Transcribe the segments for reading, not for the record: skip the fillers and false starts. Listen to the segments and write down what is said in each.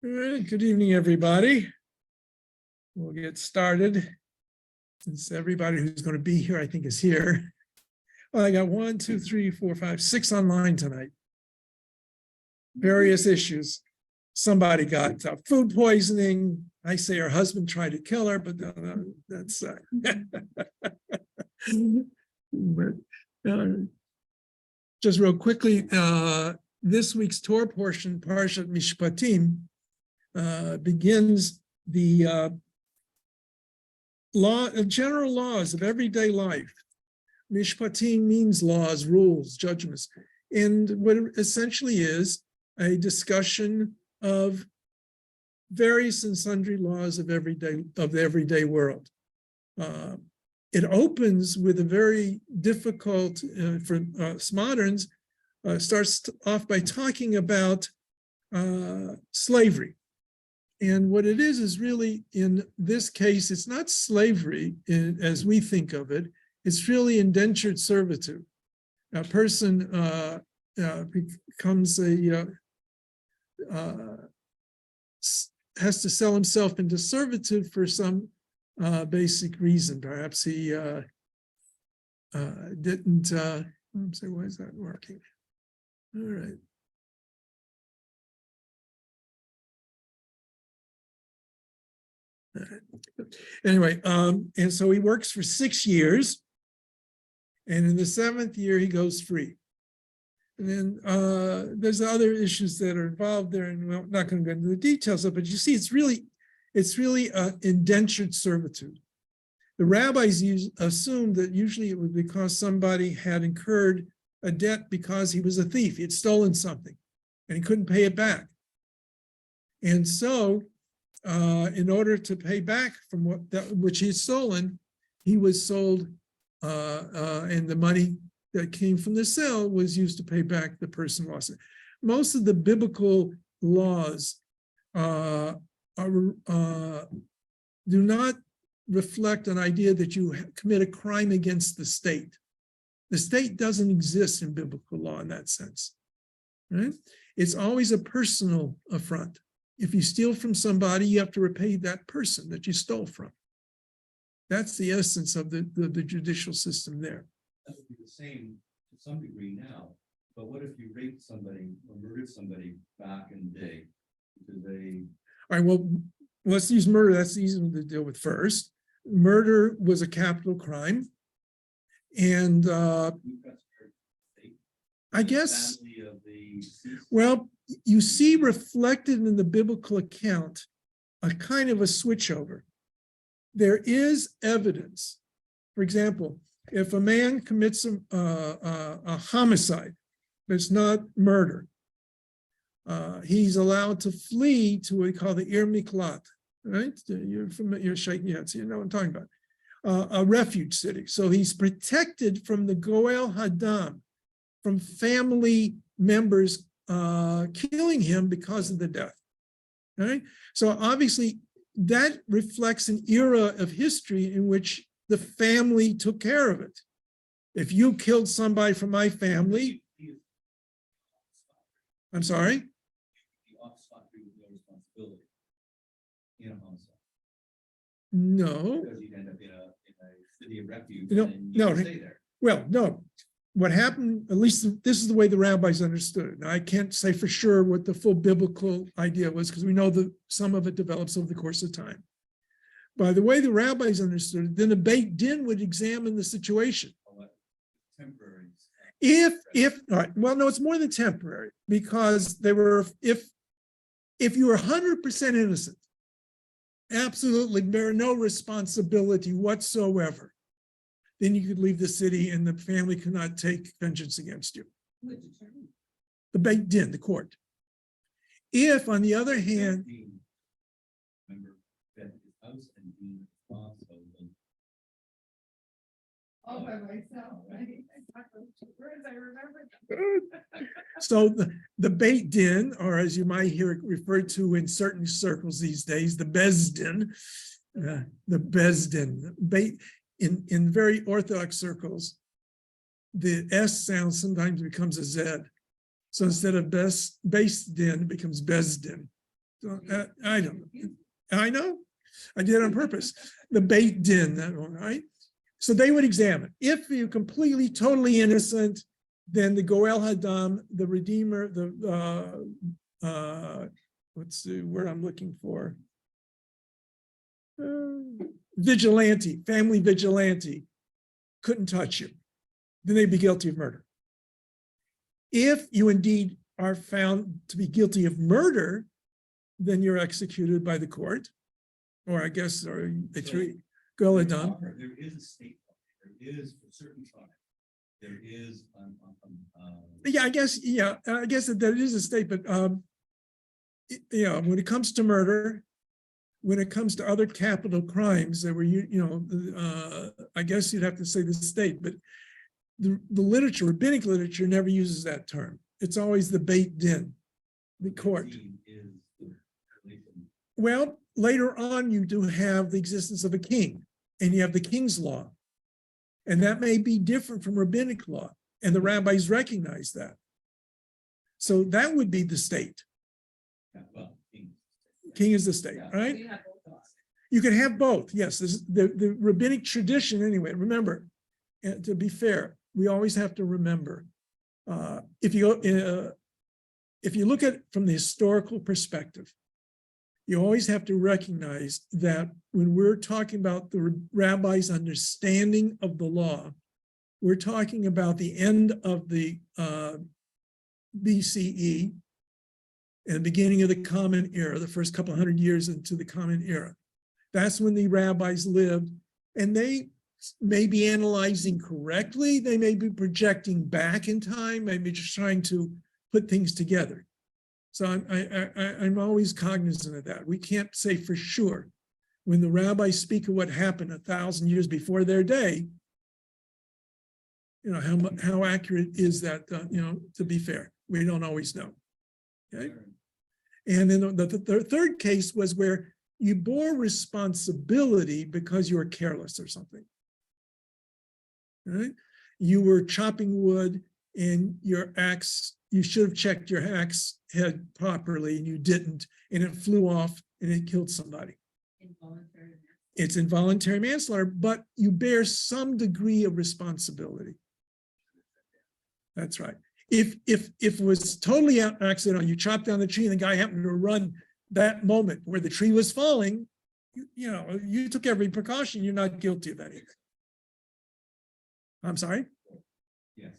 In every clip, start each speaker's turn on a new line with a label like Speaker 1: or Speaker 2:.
Speaker 1: All right, good evening, everybody. We'll get started since everybody who's going to be here, I think, is here. Well, I got 1, 2, 3, 4, 5, 6 online tonight. Various issues. Somebody got food poisoning. I say her husband tried to kill her, but no, that's just real quickly. This week's Torah portion, Parshat Mishpatim, begins the general laws of everyday life. Mishpatim means laws, rules, judgments, and what it essentially is a discussion of various and sundry laws of the everyday world. It opens with a very difficult for us moderns. Starts off by talking about slavery. And what it is really, in this case, it's not slavery as we think of it. It's really indentured servitude. A person becomes has to sell himself into servitude for some basic reason. Perhaps he didn't, let's see, why is that working? All right. Anyway, and so he works for 6 years, and in the 7th year he goes free. And then there's other issues that are involved there, and we're not going to go into the details of it, but you see, it's really indentured servitude. The rabbis assume that usually it was because somebody had incurred a debt because he was a thief. He had stolen something, and he couldn't pay it back. And so in order to pay back from which he had stolen, he was sold, and the money that came from the sale was used to pay back the person lost it. Most of the biblical laws do not reflect an idea that you commit a crime against the state. The state doesn't exist in biblical law in that sense, right? It's always a personal affront. If you steal from somebody, you have to repay that person that you stole from. That's the essence of the judicial system there.
Speaker 2: That would be the same to some degree now, but what if you raped somebody or murdered somebody back in the day?
Speaker 1: All right, well, let's use murder. That's easy to deal with first. Murder was a capital crime. And I guess, well, you see reflected in the biblical account a kind of a switchover. There is evidence. For example, if a man commits a homicide, it's not murder, he's allowed to flee to what we call the Ir Miklat, right? You're shaking your head, so you know what I'm talking about. A refuge city. So he's protected from the Goel Hadam, from family members killing him because of the death. Right? So obviously that reflects an era of history in which the family took care of it. If you killed somebody from my family, I'm sorry? No.
Speaker 2: Because you'd end up in a city of refuge.
Speaker 1: No,
Speaker 2: and you
Speaker 1: no.
Speaker 2: can stay there.
Speaker 1: Well, no. What happened, at least this is the way the rabbis understood it. Now, I can't say for sure what the full biblical idea was, because we know that some of it develops over the course of time. By the way the rabbis understood it, then the Beit Din would examine the situation.
Speaker 2: Temporary.
Speaker 1: All right, well, no, it's more than temporary, because they were, if you were 100% innocent, absolutely bear no responsibility whatsoever, then you could leave the city and the family could not take vengeance against you. The Beit Din, the court. If, on the other hand,
Speaker 2: Remember that his house and being responsible.
Speaker 3: All by myself, right? I remember.
Speaker 1: so the Beit Din, or as you might hear it referred to in certain circles these days, the Bezdin, in very Orthodox circles, the S sound sometimes becomes a Z. So instead of Beis Din, it becomes Bezdin. I don't know. I know. I did it on purpose. The Beit Din, that one, right? So they would examine. If you're completely, totally innocent, then the Goel Hadam, the Redeemer, what's the word I'm looking for? Vigilante, family vigilante, couldn't touch you. Then they'd be guilty of murder. If you indeed are found to be guilty of murder, then you're executed by the court, or I guess, or they treat Goel Hadam.
Speaker 2: There is a state law. There is for certain tribes. There is.
Speaker 1: Yeah, I guess that there is a state, but yeah, when it comes to murder, when it comes to other capital crimes that were, I guess you'd have to say the state, but the literature, rabbinic literature, never uses that term. It's always the Beit Din, the court. Well, later on, you do have the existence of a king, and you have the king's law. And that may be different from rabbinic law, and the rabbis recognize that. So that would be the state. King is the state, right? You can have both. Yes, the rabbinic tradition anyway. Remember, to be fair, we always have to remember, if you look at it from the historical perspective, you always have to recognize that when we're talking about the rabbi's understanding of the law, we're talking about the end of the BCE and the beginning of the Common Era, the first couple hundred years into the Common Era. That's when the rabbis lived, and they may be analyzing correctly. They may be projecting back in time, maybe just trying to put things together. So I'm always cognizant of that. We can't say for sure. When the rabbis speak of what happened 1,000 years before their day, how accurate is that, to be fair? We don't always know. Okay. And then the third case was where you bore responsibility because you were careless or something. Right? You were chopping wood and your axe, you should have checked your axe head properly and you didn't, and it flew off and it killed somebody. It's involuntary manslaughter, but you bear some degree of responsibility. That's right. If it was totally accidental, you chopped down the tree and the guy happened to run that moment where the tree was falling, you took every precaution, you're not guilty of anything. I'm sorry?
Speaker 2: Yes.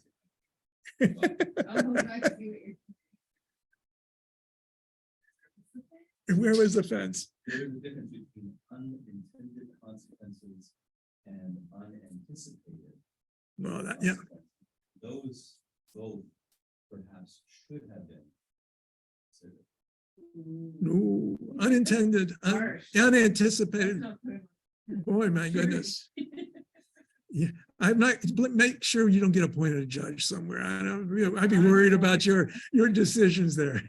Speaker 1: Where was the fence?
Speaker 2: There is a difference between unintended consequences and unanticipated.
Speaker 1: Well, yeah.
Speaker 2: Those both perhaps should have been considered.
Speaker 1: No, unintended, unanticipated. Boy, my goodness. Yeah, I'm not. Make sure you don't get appointed a judge somewhere. I'd be worried about your decisions there.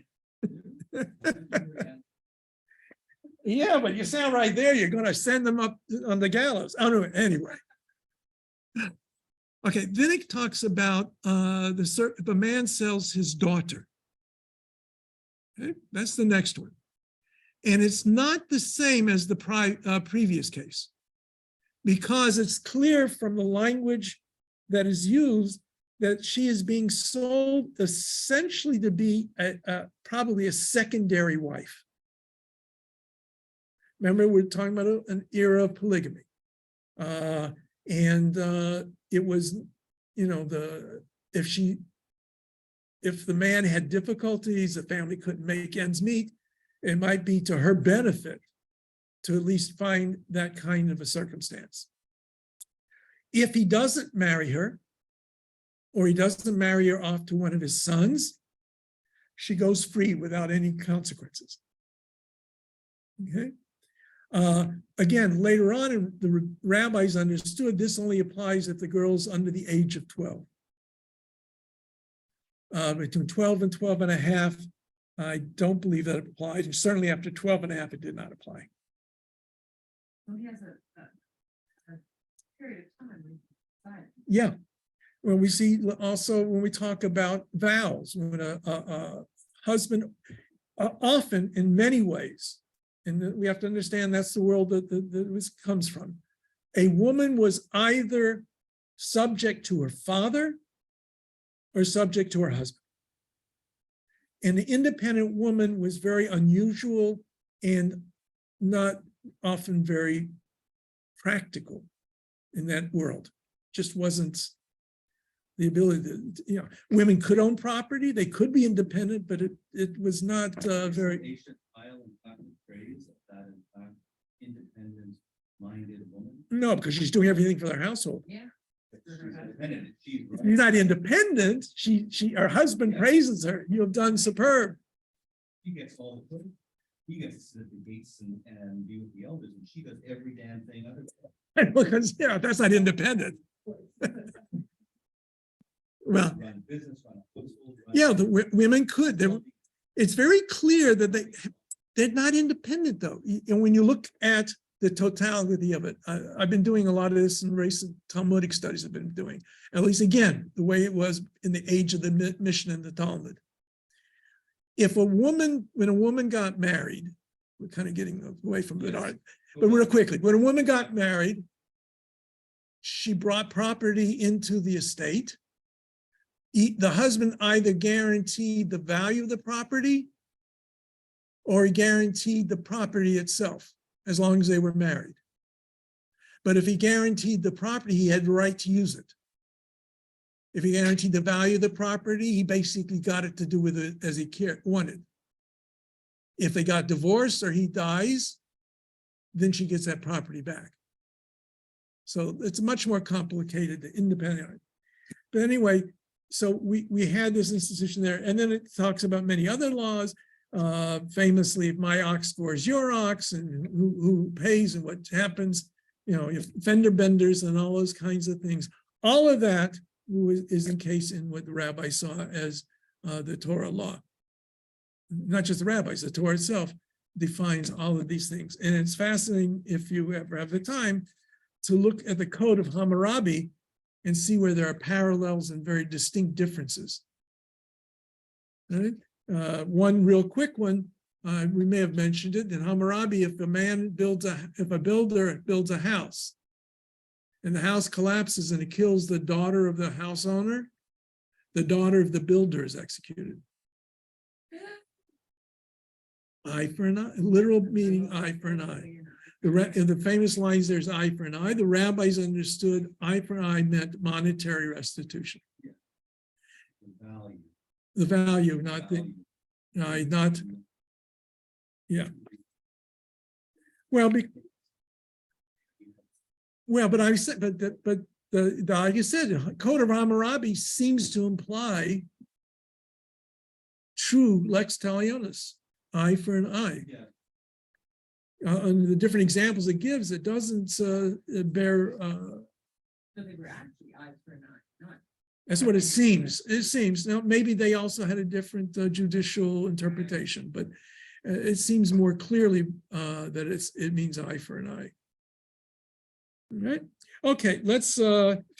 Speaker 1: Yeah, but you sound right there. You're going to send them up on the gallows. Oh no, anyway. Okay, then it talks about if a man sells his daughter. Okay, that's the next one. And it's not the same as the previous case, because it's clear from the language that is used that she is being sold essentially to be probably a secondary wife. Remember, we're talking about an era of polygamy. It was, if the man had difficulties, the family couldn't make ends meet, it might be to her benefit to at least find that kind of a circumstance. If he doesn't marry her, or he doesn't marry her off to one of his sons, she goes free without any consequences. Okay. Again, later on, the rabbis understood this only applies if the girl's under the age of 12. Between 12 and 12 and a half, I don't believe that it applied. And certainly after 12 and a half, it did not apply.
Speaker 3: Well, he has a period of time.
Speaker 1: Yeah. Well, we see also when we talk about vows, when a husband, often in many ways, and we have to understand that's the world that this comes from. A woman was either subject to her father or subject to her husband. And the independent woman was very unusual and not often very practical in that world. Just wasn't the ability to, women could own property, they could be independent, but it was not very.
Speaker 2: Ancient Isle, in fact, phrase that in fact, independent-minded woman.
Speaker 1: No, because she's doing everything for their household.
Speaker 3: Yeah.
Speaker 2: She's independent, she's
Speaker 1: If you're not independent, her husband praises her, you have done superb.
Speaker 2: He gets all the credit. He gets to sit at the gates and be with the elders, and she does every damn thing other than
Speaker 1: Because, that's not independent. Well,
Speaker 2: run business, run a household.
Speaker 1: yeah, the women could. It's very clear that they're not independent, though. And when you look at the totality of it, I've been doing a lot of this in recent Talmudic studies I've been doing, at least again, the way it was in the age of the Mishnah and the Talmud. When a woman got married, we're kind of getting away from it, but real quickly, when a woman got married, she brought property into the estate. The husband either guaranteed the value of the property or he guaranteed the property itself, as long as they were married. But if he guaranteed the property, he had the right to use it. If he guaranteed the value of the property, he basically got it to do with it as he wanted. If they got divorced or he dies, then she gets that property back. So it's much more complicated, independent. But anyway, so we had this institution there, and then it talks about many other laws. Famously, if my ox scores your ox, and who pays and what happens, if fender benders and all those kinds of things. All of that is encased in what the rabbi saw as the Torah law. Not just the rabbis, the Torah itself defines all of these things. And it's fascinating, if you ever have the time, to look at the Code of Hammurabi and see where there are parallels and very distinct differences. Right? One real quick one, we may have mentioned it in Hammurabi. If a builder builds a house and the house collapses and it kills the daughter of the house owner, the daughter of the builder is executed. Eye for an eye, literal meaning eye for an eye. In the famous lines, there's eye for an eye. The rabbis understood eye for eye meant monetary restitution. The value, not the, yeah. Well, but I said, but like I said, the Code of Hammurabi seems to imply true lex talionis, eye for an eye.
Speaker 2: Yeah.
Speaker 1: And the different examples it gives, it doesn't bear.
Speaker 3: So they were actually eyes for an eye, not.
Speaker 1: That's what it seems. It seems. Now, maybe they also had a different judicial interpretation, but it seems more clearly that it means eye for an eye. All right. Okay, let's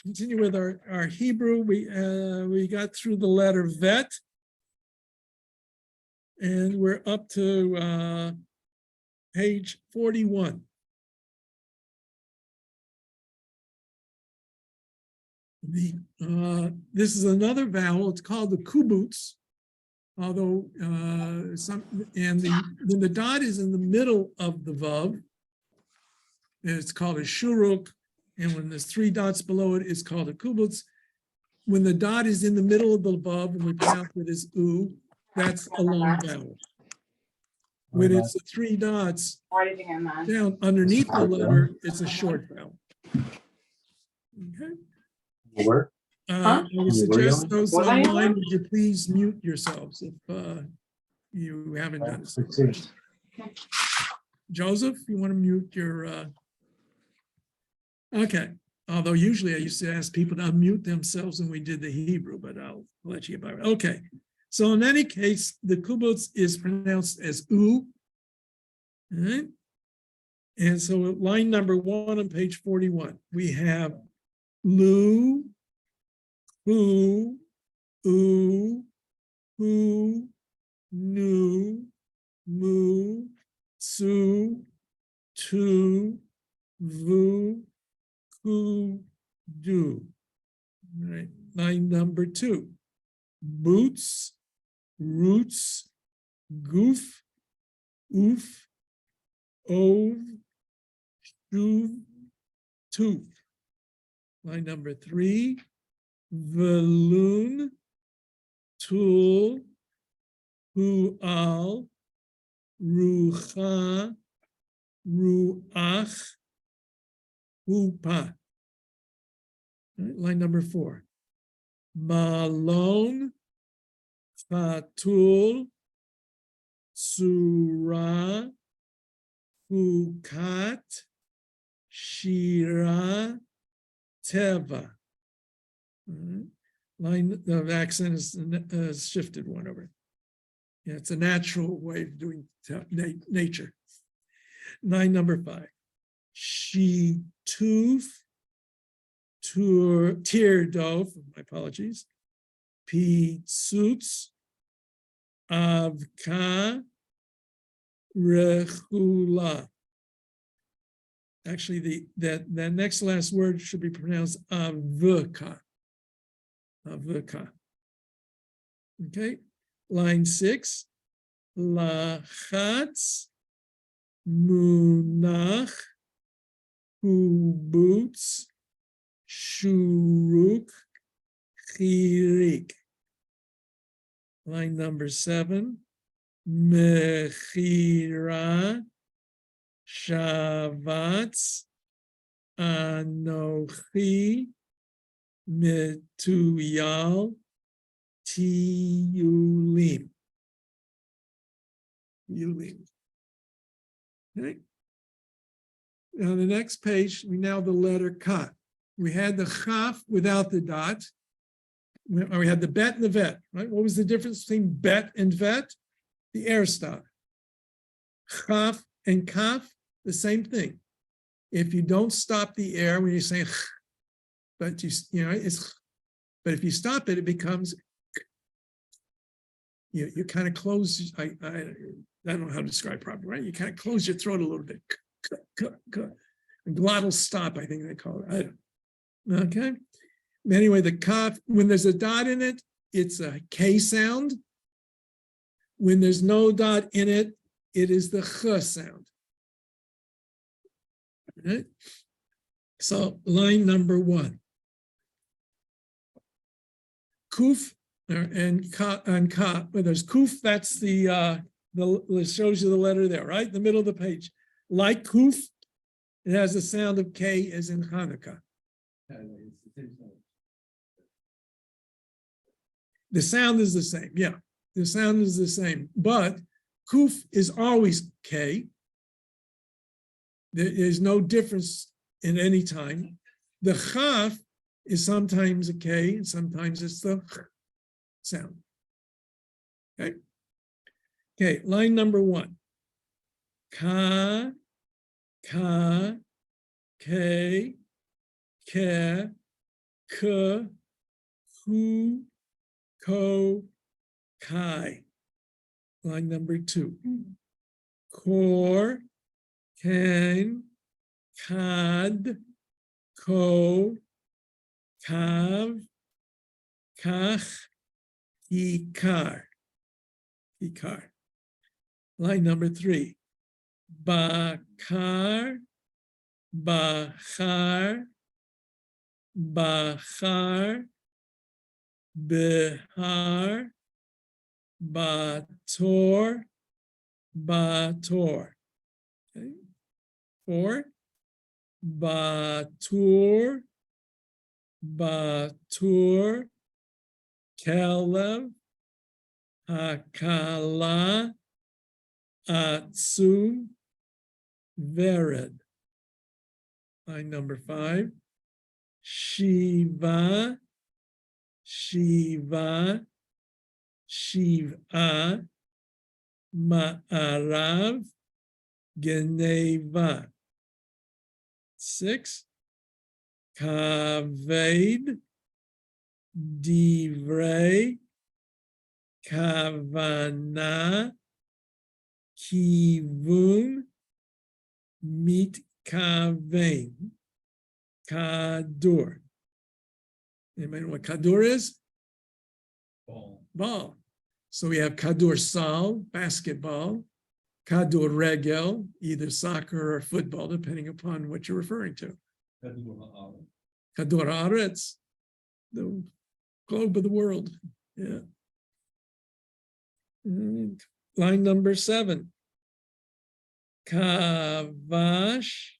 Speaker 1: continue with our Hebrew. We got through the letter vet, and we're up to page 41. This is another vowel. It's called the kibbutz, although when the dot is in the middle of the vav, it's called a shuruk, and when there's 3 dots below it, it's called a kibbutz. When the dot is in the middle of the vav, and we pronounce it as u, that's a long vowel. When it's the 3 dots down underneath the letter, it's a short vowel. Okay.
Speaker 4: Where?
Speaker 1: I would suggest those online, would you please mute yourselves if you haven't done so. Joseph, you want to mute your, okay. Although usually I used to ask people to unmute themselves when we did the Hebrew, but I'll let you get by. Okay. So in any case, the kibbutz is pronounced as u. All right. And so line number 1 on page 41, we have lu, hu, nu, mu, su, tu, vu, ku, do. All right, line number 2. Boots, roots, goof, oof, ove, shuv, tooth. Line number 3. Valoon, tool, hual, rucha, ruach, hupa. Right, line number 4. Malone, fatul, surah, hukat, shira, teva. Line of accent is shifted one over. Yeah, it's a natural way of doing nature. Line number 5. She tooth, teardove, my apologies. P suits, avka, rechula. Actually, that next last word should be pronounced avka. Avka. Okay, line 6. Lachatz, munach, boots, shuruk, chirik. Line number 7. Mechira, shavatz, anochi, metuyal, tiyulim. Yulim. Okay. Now the next page, we now have the letter Kat. We had the chaf without the dot. We had the bet and the vet, right? What was the difference between bet and vet? The air stop. Chaf and kaf, the same thing. If you don't stop the air when you say, but it's, but if you stop it, it becomes, you kind of close. I don't know how to describe properly, right? You kind of close your throat a little bit. Glottal stop, I think they call it. I don't know. Okay. Anyway, the kaf, when there's a dot in it, it's a K sound. When there's no dot in it, it is the ch sound. Right? So line number 1. Kuf and ka, where there's kuf, that's the shows you the letter there, right? In the middle of the page. Like kuf, it has the sound of K as in Hanukkah. The sound is the same, yeah. The sound is the same, but kuf is always K. There is no difference in any time. The chaf is sometimes a K, and sometimes it's the sound. Okay. Okay, line number 1. Ka, ka, ke, ke, k, hu, ko, kai. Line number 2. Kor, ken, kad, ko, kav, kach, ikar. Ikar. Line number 3. Bakar, bachar, bachar, behar, bator, bator. Okay. 4. Batur, batur, kelev, hakala, atsu, vered. Line number 5. Shiva, shiva, shiva, ma'arav, geneva. 6. Kaved, divrei, kavana, kivun mitkaven. Kadur. Anybody know what kadur is?
Speaker 2: Ball.
Speaker 1: Ball. So we have kadur sal, basketball, kadur regel, either soccer or football, depending upon what you're referring to. Kadur haaretz, the globe of the world. Yeah. Line number 7. Kavash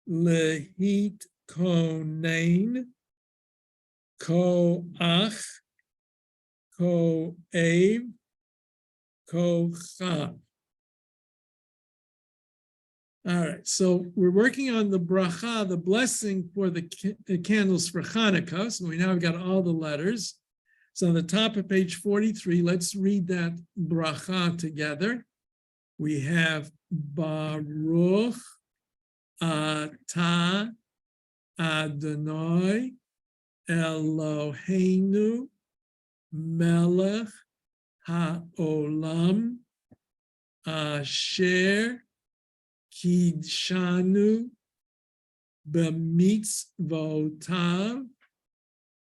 Speaker 1: lehit konain koach ko'ev kochav. All right, so we're working on the bracha, the blessing for the candles for Hanukkah. So we now have got all the letters. So on the top of page 43, let's read that bracha together. We have Baruch Atah Adonai Eloheinu Melech HaOlam Asher Kidshanu B'mitzvotav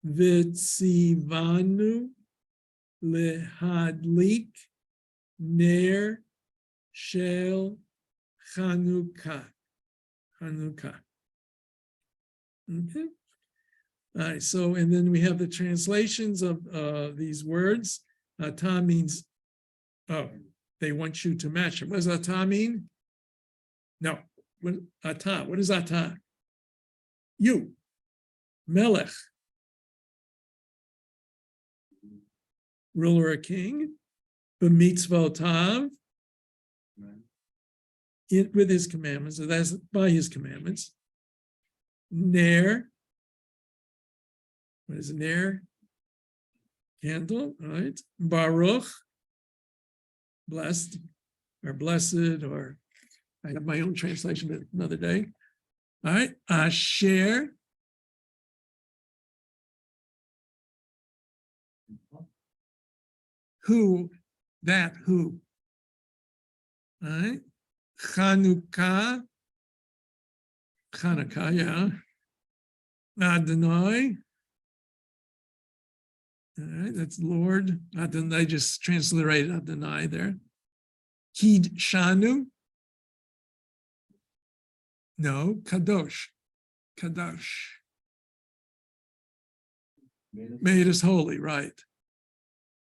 Speaker 1: V'tzivanu Lehadlik Ner Shel Chanukah. Hanukkah. Okay. All right. So, and then we have the translations of these words. Atah means, oh, they want you to match them. What does atah mean? No. What atah? What is atah? You. Melech. Ruler or king. B'mitzvotav. With his commandments, so that's by his commandments. Ner, what is ner? Candle, right? Baruch, blessed, or blessed, or I have my own translation, but another day. All right, Asher, who, that who, all right? Chanukah, yeah. Adonai. All right, that's Lord. Adonai, just transliterated Adonai there. Kidshanu. No, Kadosh. Kadosh. Made us holy, right.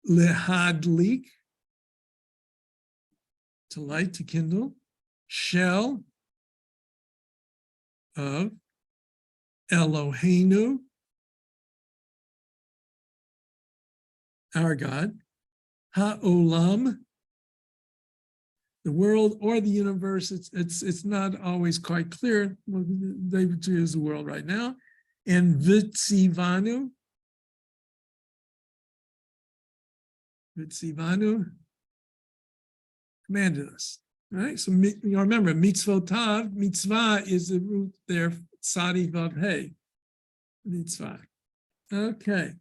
Speaker 1: Lehadlik. To light, to kindle. Shel of Eloheinu, our God, Ha'olam, the world or the universe. It's not always quite clear. They use the world right now, and V'tzivanu, commanded us. Right, so you remember mitzvotav, mitzvah is the root there, sadi vav hey, mitzvah. Okay,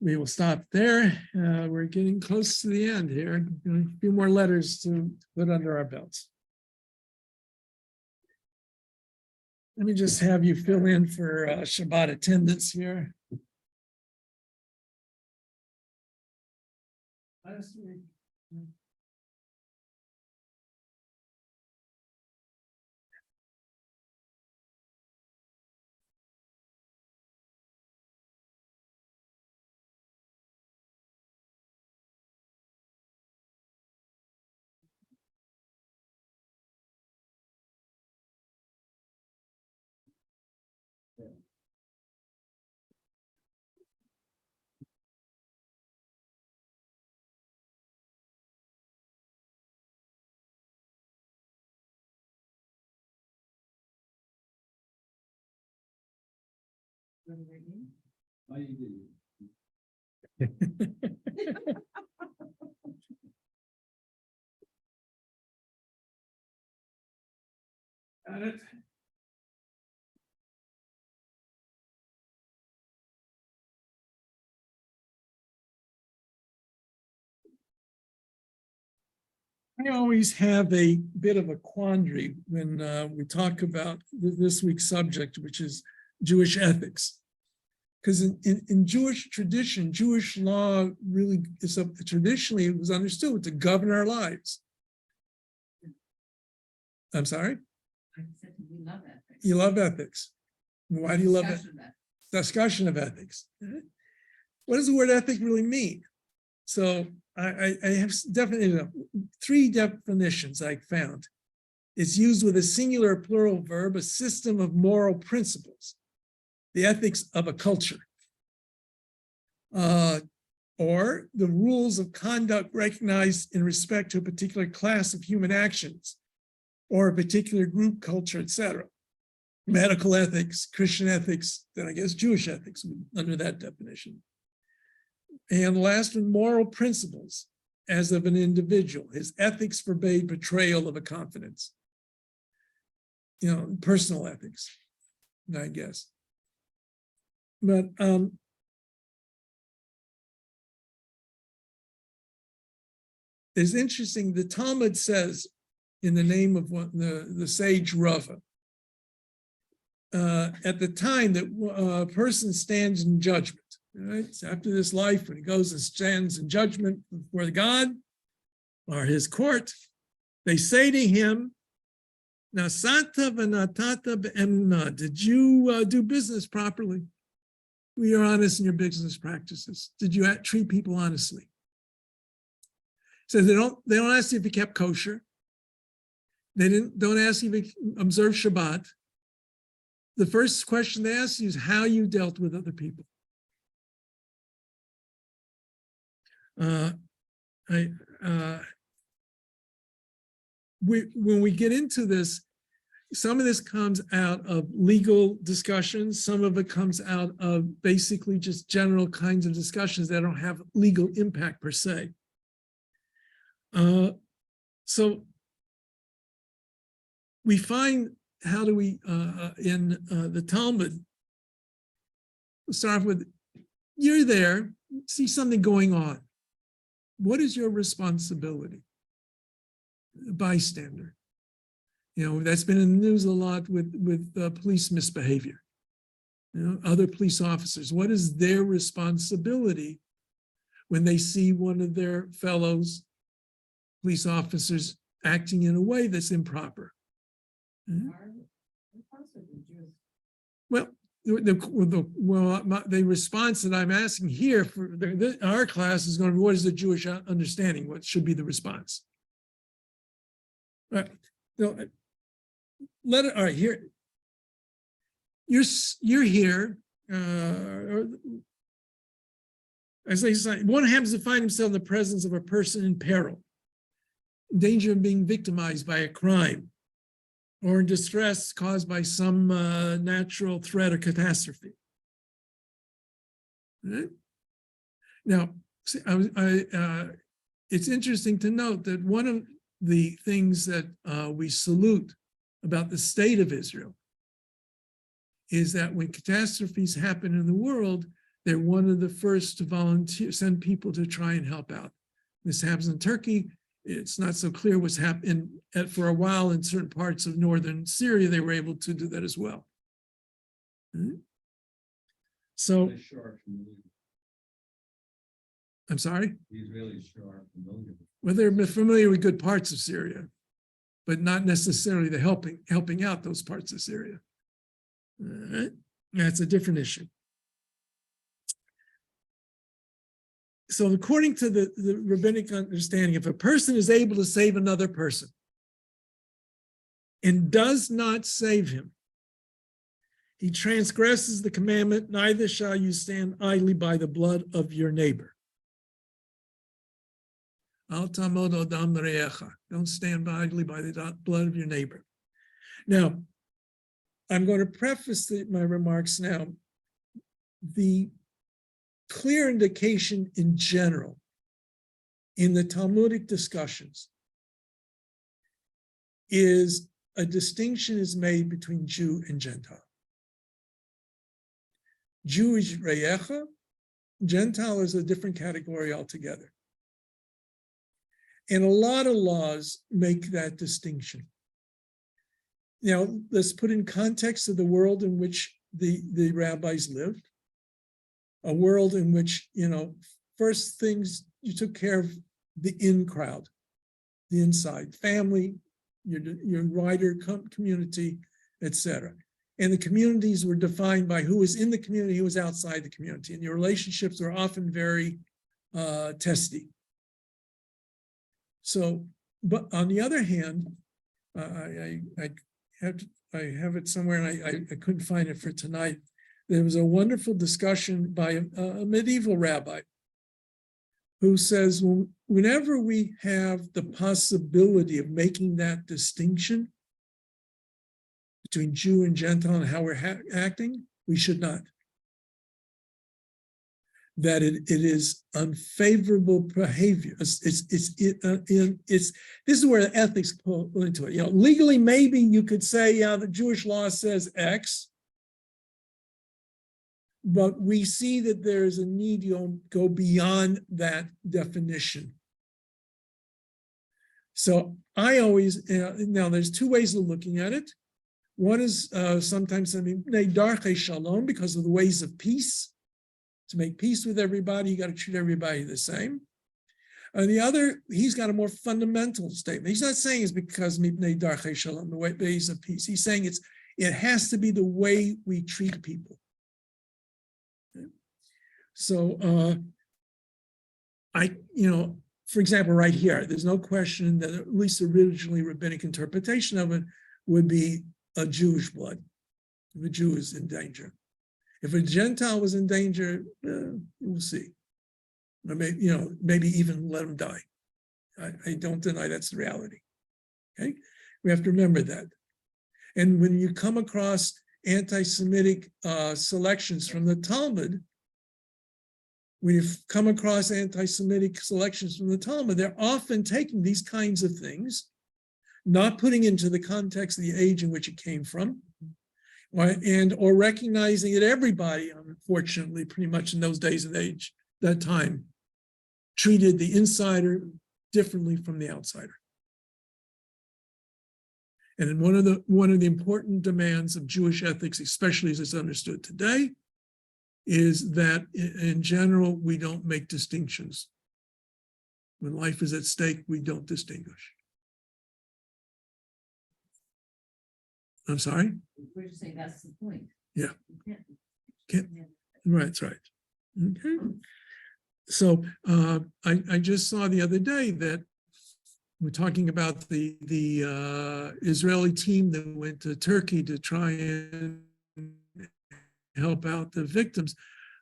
Speaker 1: we will stop there. We're getting close to the end here. A few more letters to put under our belts. Let me just have you fill in for Shabbat attendance here.
Speaker 2: How you do?
Speaker 1: Got it. I always have a bit of a quandary when we talk about this week's subject, which is Jewish ethics. Because in Jewish tradition, Jewish law really is traditionally it was understood to govern our lives. I'm sorry?
Speaker 3: I said we love ethics.
Speaker 1: You love ethics. Why do you love it?
Speaker 3: Discussion of ethics.
Speaker 1: Discussion of ethics. What does the word ethic really mean? So I have definitely three definitions I found. It's used with a singular plural verb, a system of moral principles, the ethics of a culture, or the rules of conduct recognized in respect to a particular class of human actions, or a particular group, culture, etc. Medical ethics, Christian ethics, then I guess Jewish ethics under that definition. And the last one, moral principles as of an individual. His ethics forbade betrayal of a confidence. You know, personal ethics, I guess. But it's interesting, the Talmud says in the name of the sage Rava, at the time that a person stands in judgment, right? So after this life, when he goes and stands in judgment before God or his court, they say to him, Nasata v'natata be'emunah, did you do business properly? Were you honest in your business practices? Did you treat people honestly? So they don't ask you if you kept kosher. They don't ask you if you observed Shabbat. The first question they ask you is how you dealt with other people. When we get into this, some of this comes out of legal discussions. Some of it comes out of basically just general kinds of discussions that don't have legal impact per se. So we find, how do we, in the Talmud, we'll start with, you're there, see something going on. What is your responsibility? Bystander. You know, that's been in the news a lot with police misbehavior. You know, other police officers, what is their responsibility when they see one of their fellows, police officers, acting in a way that's improper? Well, the response that I'm asking here for our class is going to be, what is the Jewish understanding? What should be the response? All right. So, all right, here. You're here. As they say, one happens to find himself in the presence of a person in peril, in danger of being victimized by a crime, or in distress caused by some natural threat or catastrophe. Right? Now, it's interesting to note that one of the things that we salute about the state of Israel is that when catastrophes happen in the world, they're one of the first to volunteer, send people to try and help out. This happens in Turkey. It's not so clear what's happened for a while in certain parts of northern Syria. They were able to do that as well. So, I'm sorry?
Speaker 2: The Israelis sure are familiar.
Speaker 1: Well, they're familiar with good parts of Syria, but not necessarily the helping out those parts of Syria. That's a different issue. So according to the rabbinic understanding, if a person is able to save another person and does not save him, he transgresses the commandment, neither shall you stand idly by the blood of your neighbor. Al tamod odam re'echa. Don't stand idly by the blood of your neighbor. Now, I'm going to preface my remarks now. The clear indication in general in the Talmudic discussions is a distinction is made between Jew and Gentile. Jew is re'echa, Gentile is a different category altogether. And a lot of laws make that distinction. Now, let's put in context of the world in which the rabbis lived, a world in which, first things, you took care of the in crowd, the inside, family, your wider community, etc. And the communities were defined by who was in the community, who was outside the community. And your relationships were often very testy. So, but on the other hand, I have it somewhere and I couldn't find it for tonight. There was a wonderful discussion by a medieval rabbi who says, whenever we have the possibility of making that distinction between Jew and Gentile and how we're acting, we should not. That it is unfavorable behavior. This is where the ethics pull into it. Legally, maybe you could say, yeah, the Jewish law says X, but we see that there is a need to go beyond that definition. So I always, now there's two ways of looking at it. One is sometimes darchei shalom, because of the ways of peace. To make peace with everybody, you got to treat everybody the same. And the other, he's got a more fundamental statement. He's not saying it's because mipnei darchei shalom, the ways of peace. He's saying it has to be the way we treat people. So for example, right here, there's no question that at least originally rabbinic interpretation of it would be a Jewish blood. If a Jew is in danger. If a Gentile was in danger, we'll see. Or maybe even let him die. I don't deny that's the reality. Okay, we have to remember that. And when you come across anti-Semitic selections from the Talmud, we've come across anti-Semitic selections from the Talmud. They're often taking these kinds of things, not putting into the context of the age in which it came from, or recognizing that everybody, unfortunately, pretty much in those days and age, that time, treated the insider differently from the outsider. And one of the important demands of Jewish ethics, especially as it's understood today, is that in general, we don't make distinctions. When life is at stake, we don't distinguish. I'm sorry?
Speaker 3: We're just saying that's the point.
Speaker 1: Yeah.
Speaker 3: You
Speaker 1: Can't- Right, that's right. Okay. So I just saw the other day that we're talking about the Israeli team that went to Turkey to try and help out the victims.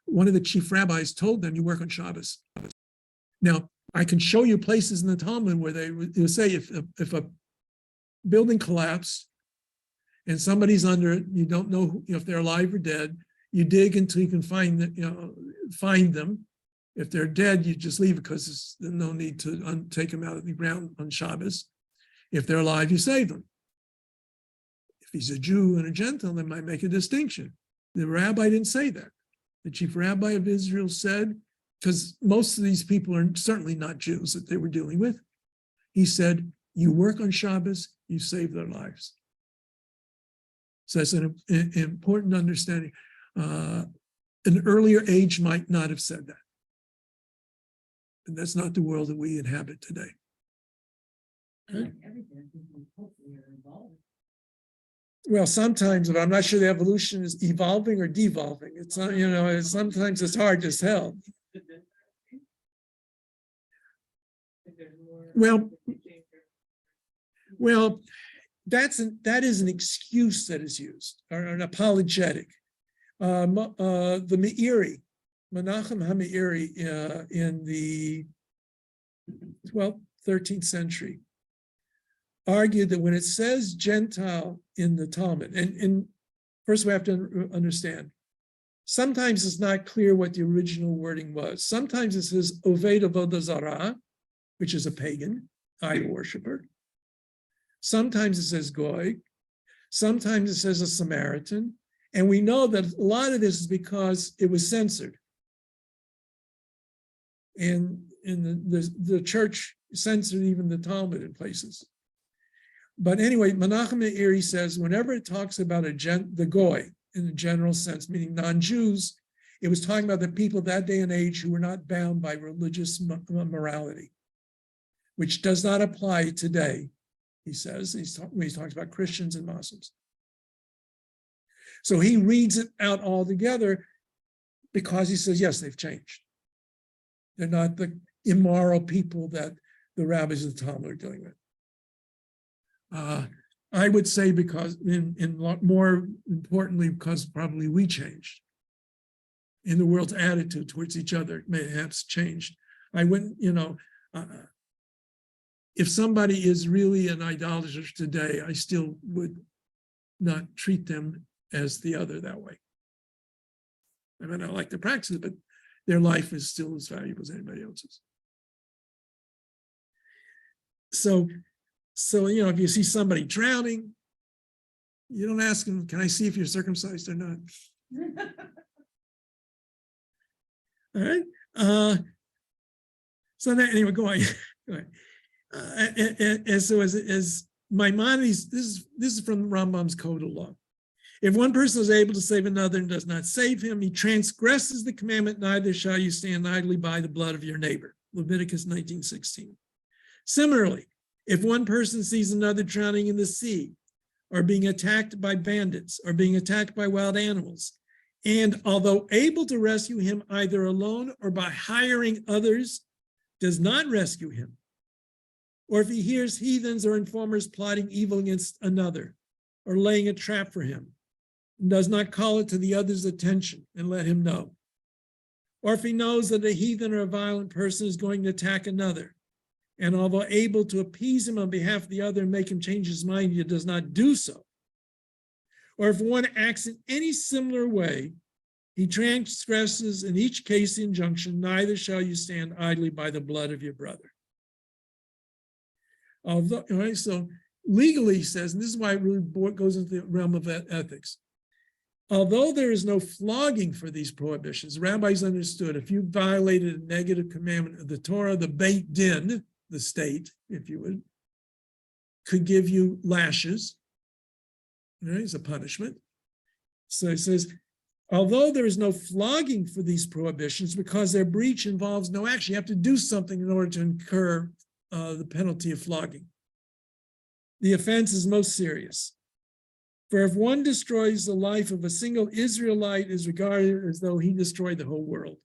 Speaker 1: One of the chief rabbis told them, you work on Shabbos. Now, I can show you places in the Talmud where they would say if a building collapsed and somebody's under it, you don't know if they're alive or dead, you dig until you can find them. If they're dead, you just leave it because there's no need to take them out of the ground on Shabbos. If they're alive, you save them. If he's a Jew and a Gentile, they might make a distinction. The rabbi didn't say that. The chief rabbi of Israel said, because most of these people are certainly not Jews that they were dealing with, he said, you work on Shabbos, you save their lives. So that's an important understanding. An earlier age might not have said that. And that's not the world that we inhabit today.
Speaker 3: Like everything, I think we hopefully are involved.
Speaker 1: Well, sometimes, but I'm not sure the evolution is evolving or devolving. It's not, sometimes it's hard to tell. Well, that is an excuse that is used, or an apologetic. The Meiri, Menachem HaMeiri, in the 12th, 13th century, argued that when it says Gentile in the Talmud, and first we have to understand, sometimes it's not clear what the original wording was. Sometimes it says Oved Avodah Zarah, which is a pagan, idol worshiper. Sometimes it says Goy. Sometimes it says a Samaritan. And we know that a lot of this is because it was censored. And the church censored even the Talmud in places. But anyway, Menachem Meiri says whenever it talks about the goy in the general sense, meaning non-Jews, it was talking about the people that day and age who were not bound by religious morality, which does not apply today, he says, when he talks about Christians and Muslims. So he reads it out all together because he says, yes, they've changed. They're not the immoral people that the rabbis of the Talmud are dealing with. I would say because, more importantly, because probably we changed. In the world's attitude towards each other perhaps changed. I wouldn't, if somebody is really an idolater today, I still would not treat them as the other that way. I mean, I like the practice, but their life is still as valuable as anybody else's. So, if you see somebody drowning, you don't ask them, can I see if you're circumcised or not? All right. So that, anyway, go on. And so as Maimonides, this is from Rambam's Code of Law. If one person is able to save another and does not save him, he transgresses the commandment, neither shall you stand idly by the blood of your neighbor. Leviticus 19:16. Similarly, if one person sees another drowning in the sea, or being attacked by bandits, or being attacked by wild animals, and although able to rescue him either alone or by hiring others, does not rescue him, or if he hears heathens or informers plotting evil against another, or laying a trap for him, and does not call it to the other's attention and let him know, or if he knows that a heathen or a violent person is going to attack another, and although able to appease him on behalf of the other and make him change his mind, he does not do so, or if one acts in any similar way, he transgresses in each case the injunction, neither shall you stand idly by the blood of your brother. Although, all right, so legally he says, and this is why it really goes into the realm of ethics, although there is no flogging for these prohibitions, rabbis understood if you violated a negative commandment of the Torah, the Beit Din, the state, if you would, could give you lashes, right, as a punishment. So it says, although there is no flogging for these prohibitions because their breach involves no action, you have to do something in order to incur the penalty of flogging. The offense is most serious. For if one destroys the life of a single Israelite, it is regarded as though he destroyed the whole world.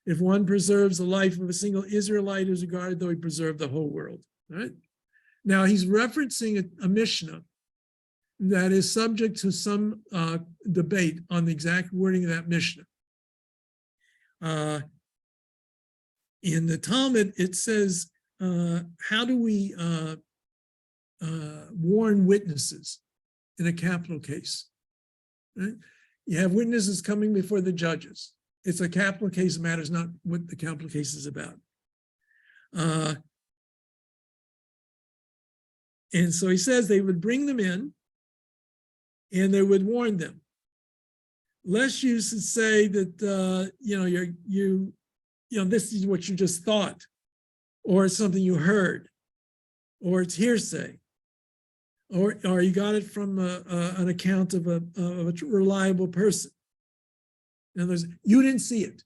Speaker 1: If one preserves the life of a single Israelite, it is regarded as though he preserved the whole world. Right? Now he's referencing a Mishnah that is subject to some debate on the exact wording of that Mishnah. In the Talmud, it says, how do we warn witnesses in a capital case? Right? You have witnesses coming before the judges. It's a capital case, it matters not what the capital case is about. And so he says they would bring them in and they would warn them. Lest you should say that this is what you just thought, or it's something you heard, or it's hearsay, or you got it from an account of a reliable person. In other words, you didn't see it.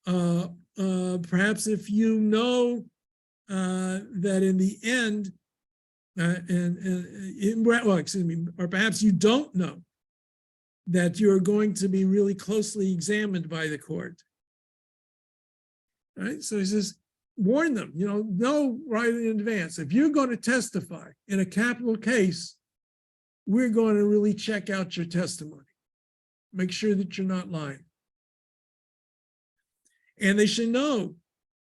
Speaker 1: Perhaps if you know that in the end, or perhaps you don't know that you're going to be really closely examined by the court. Right? So he says, warn them, know right in advance. If you're going to testify in a capital case, we're going to really check out your testimony. Make sure that you're not lying. And they should know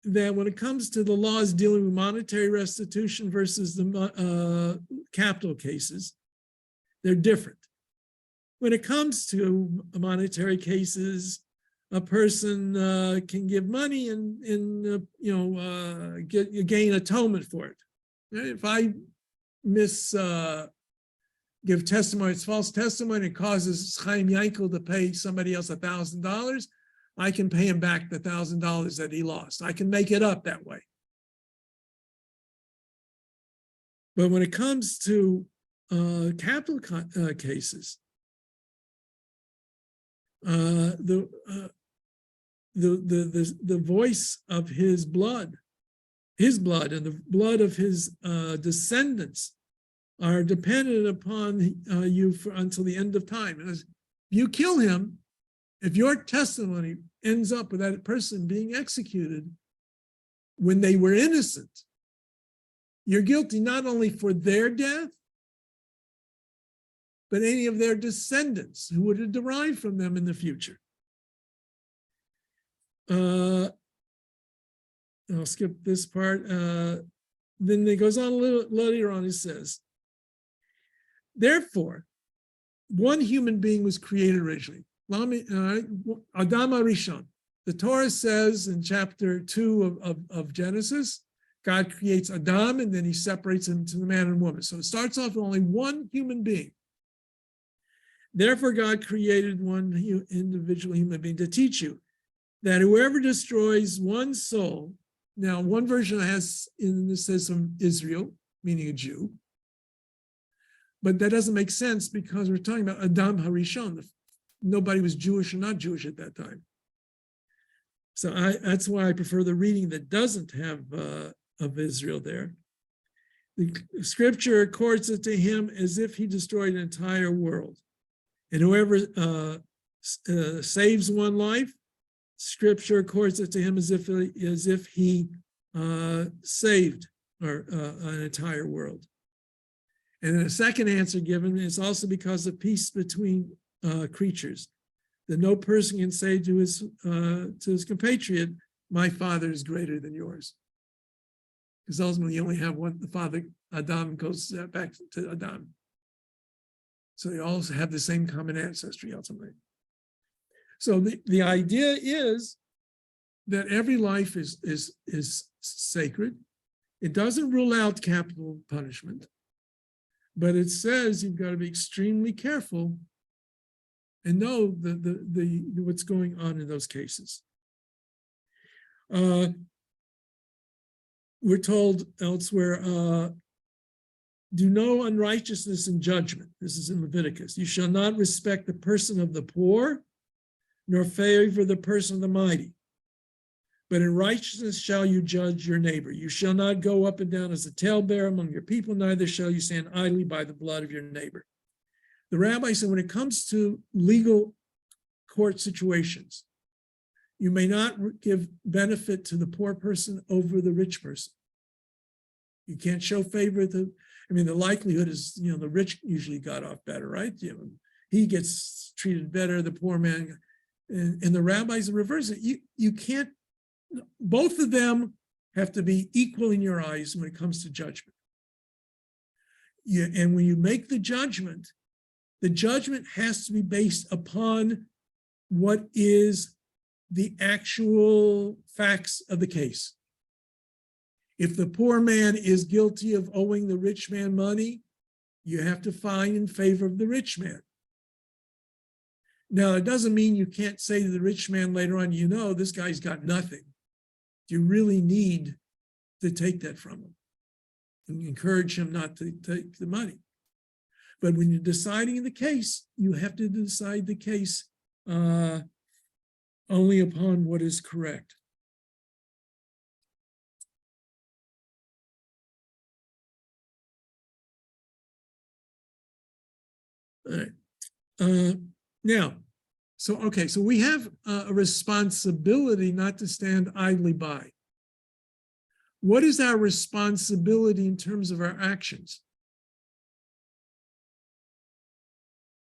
Speaker 1: that when it comes to the laws dealing with monetary restitution versus the capital cases, they're different. When it comes to monetary cases, a person can give money and gain atonement for it. If I give testimony, it's false testimony, it causes Chaim Yankel to pay somebody else $1,000, I can pay him back the $1,000 that he lost. I can make it up that way. But when it comes to capital cases, the voice of his blood and the blood of his descendants are dependent upon you until the end of time. And if you kill him, if your testimony ends up with that person being executed when they were innocent, you're guilty not only for their death, but any of their descendants who would have derived from them in the future. I'll skip this part. Then it goes on a little later on, it says, therefore, one human being was created originally. Adam HaRishon. The Torah says in chapter 2 of Genesis, God creates Adam and then he separates him to the man and woman. So it starts off with only one human being. Therefore, God created one individual human being to teach you that whoever destroys one soul, now one version has, in this says from Israel, meaning a Jew, but that doesn't make sense because we're talking about Adam HaRishon. Nobody was Jewish or not Jewish at that time. So that's why I prefer the reading that doesn't have of Israel there. The scripture accords it to him as if he destroyed an entire world. And whoever saves one life, scripture accords it to him as if he saved an entire world. And then a second answer given is also because of peace between creatures, that no person can say to his compatriot, my father is greater than yours. Because ultimately you only have one, the father, Adam goes back to Adam. So they all have the same common ancestry ultimately. So the idea is that every life is sacred. It doesn't rule out capital punishment, but it says you've got to be extremely careful and know what's going on in those cases. We're told elsewhere, do no unrighteousness in judgment. This is in Leviticus. You shall not respect the person of the poor, nor favor the person of the mighty. But in righteousness shall you judge your neighbor. You shall not go up and down as a talebearer among your people, neither shall you stand idly by the blood of your neighbor. The rabbi said when it comes to legal court situations, you may not give benefit to the poor person over the rich person. You can't show favor to, the likelihood is, the rich usually got off better, right? He gets treated better, the poor man, and the rabbis reverse it. You can't, both of them have to be equal in your eyes when it comes to judgment. And when you make the judgment has to be based upon what is the actual facts of the case. If the poor man is guilty of owing the rich man money, you have to find in favor of the rich man. Now, it doesn't mean you can't say to the rich man later on, this guy's got nothing. You really need to take that from him and encourage him not to take the money. But when you're deciding the case, you have to decide the case only upon what is correct. All right. So we have a responsibility not to stand idly by. What is our responsibility in terms of our actions?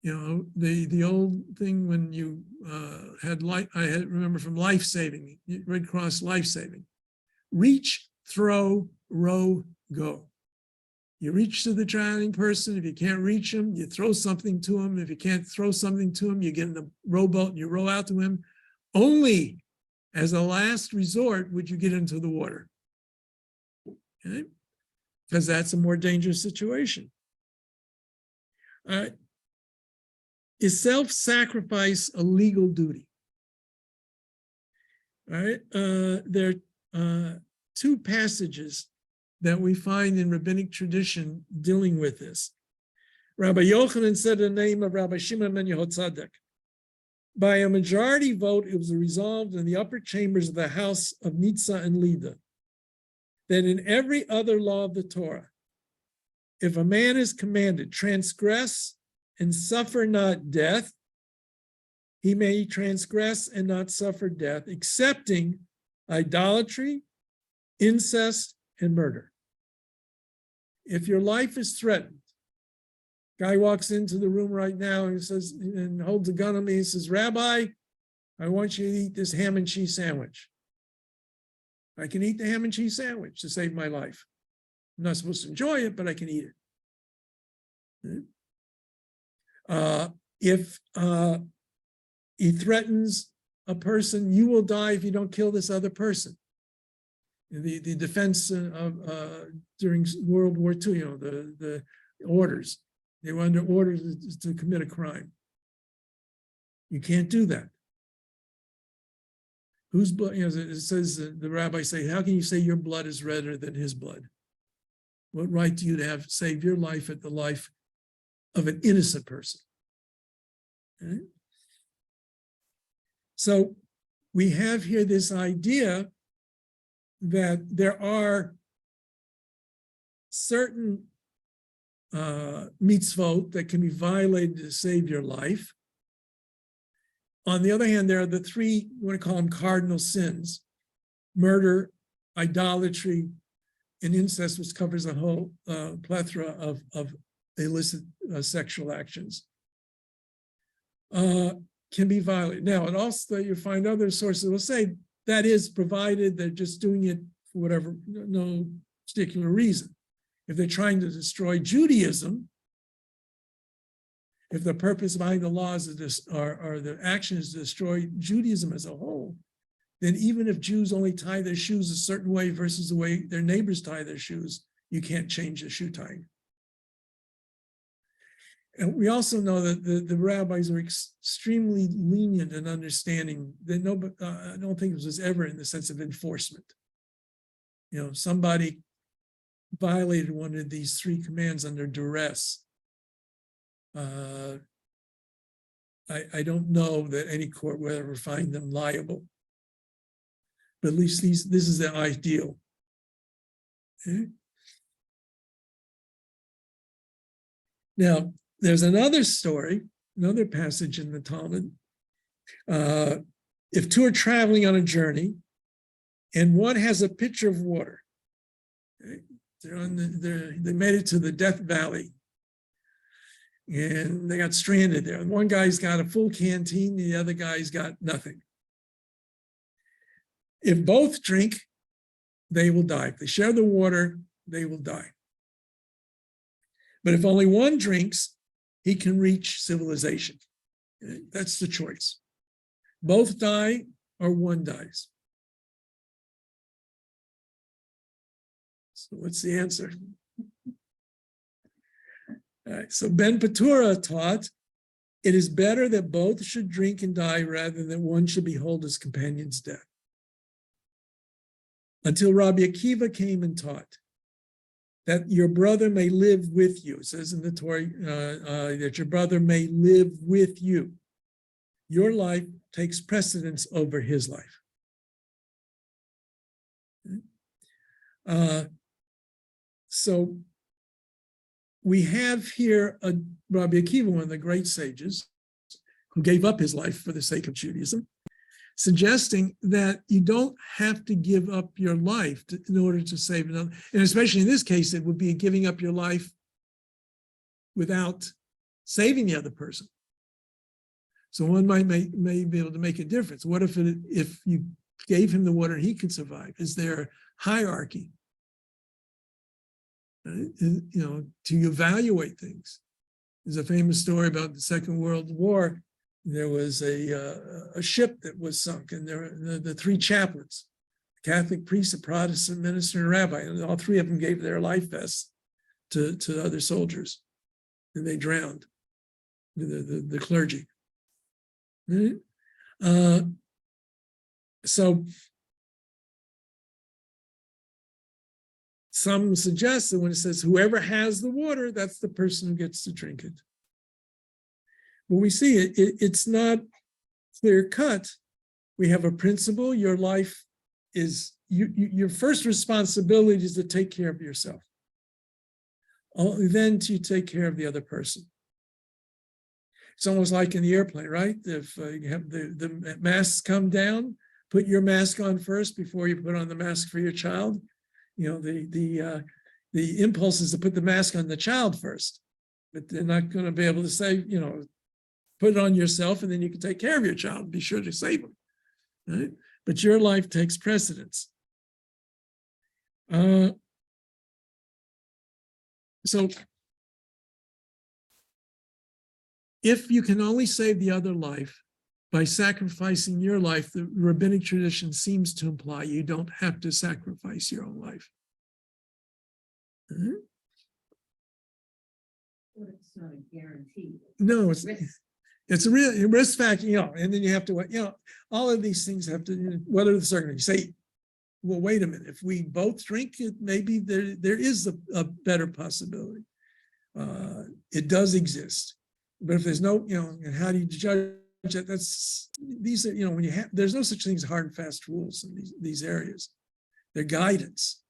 Speaker 1: The old thing when you remember from Life Saving, Red Cross Life Saving, reach, throw, row, go. You reach to the drowning person. If you can't reach him, you throw something to him. If you can't throw something to him, you get in the rowboat and you row out to him. Only as a last resort would you get into the water. Okay? Because that's a more dangerous situation. Is self-sacrifice a legal duty? All right, there are two passages that we find in rabbinic tradition dealing with this. Rabbi Yochanan said the name of Rabbi Shimon ben Yehotzadek. By a majority vote, it was resolved in the upper chambers of the house of Nitzah and Lida that in every other law of the Torah, if a man is commanded, transgress and suffer not death, he may transgress and not suffer death, excepting idolatry, incest, and murder. If your life is threatened, guy walks into the room right now and says, and holds a gun on me and says, Rabbi, I want you to eat this ham and cheese sandwich. I can eat the ham and cheese sandwich to save my life. I'm not supposed to enjoy it, but I can eat it. If he threatens a person, you will die if you don't kill this other person. The defense during World War II, the orders, they were under orders to commit a crime. You can't do that. Whose blood, it says, the rabbis say, how can you say your blood is redder than his blood? What right do you to have save your life at the life of an innocent person? Okay? So we have here this idea that there are certain mitzvot that can be violated to save your life. On the other hand, there are the three, you want to call them cardinal sins: murder, idolatry, and incest, which covers a whole plethora of illicit sexual actions. Can be violated. Now, and also you find other sources will say that is provided they're just doing it for whatever, no particular reason. If they're trying to destroy Judaism, if the purpose behind the laws of this or the action is to destroy Judaism as a whole, then even if Jews only tie their shoes a certain way versus the way their neighbors tie their shoes, you can't change the shoe tying. And we also know that the rabbis are extremely lenient in understanding that I don't think it was ever in the sense of enforcement. Somebody violated one of these three commands under duress. I don't know that any court will ever find them liable. But at least this is the ideal. Okay? Now, there's another story, another passage in the Talmud. If two are traveling on a journey and one has a pitcher of water, okay, they made it to the Death Valley and they got stranded there. And one guy's got a full canteen, the other guy's got nothing. If both drink, they will die. If they share the water, they will die. But if only one drinks, he can reach civilization. That's the choice. Both die or one dies. So what's the answer? All right, so Ben Petura taught, it is better that both should drink and die rather than one should behold his companion's death. Until Rabbi Akiva came and taught that your brother may live with you. It says in the Torah that your brother may live with you. Your life takes precedence over his life. So we have here Rabbi Akiva, one of the great sages, who gave up his life for the sake of Judaism, suggesting that you don't have to give up your life in order to save another. And especially in this case, it would be giving up your life without saving the other person. So one may be able to make a difference. What if you gave him the water and he could survive? Is there hierarchy? To evaluate things. There's a famous story about the Second World War. There was a ship that was sunk, and there were the three chaplains, a Catholic priest, a Protestant minister, and a rabbi, and all three of them gave their life vests to other soldiers, and they drowned, the clergy. Right? So some suggest that when it says whoever has the water, that's the person who gets to drink it. When we see it, it's not clear cut. We have a principle. Your life is, your first responsibility is to take care of yourself. Only then to take care of the other person. It's almost like in the airplane, right? If you have the masks come down, put your mask on first before you put on the mask for your child. You know, the impulse is to put the mask on the child first, but they're not going to be able to say, you know, put it on yourself and then you can take care of your child. Be sure to save them, right? But your life takes precedence. So if you can only save the other life by sacrificing your life, the rabbinic tradition seems to imply you don't have to sacrifice your own life.
Speaker 3: Well, it's not a guarantee.
Speaker 1: No, it's
Speaker 3: Risk.
Speaker 1: a real risk factor, you know, and then you have to, you know, all of these things have to, you know, what are the circumstances? You say, well, wait a minute, if we both drink it, maybe there is a better possibility. It does exist. But if there's no, you know, and how do you judge it? That's, these are, you know, when you have, there's no such thing as hard and fast rules in these areas. They're guidance.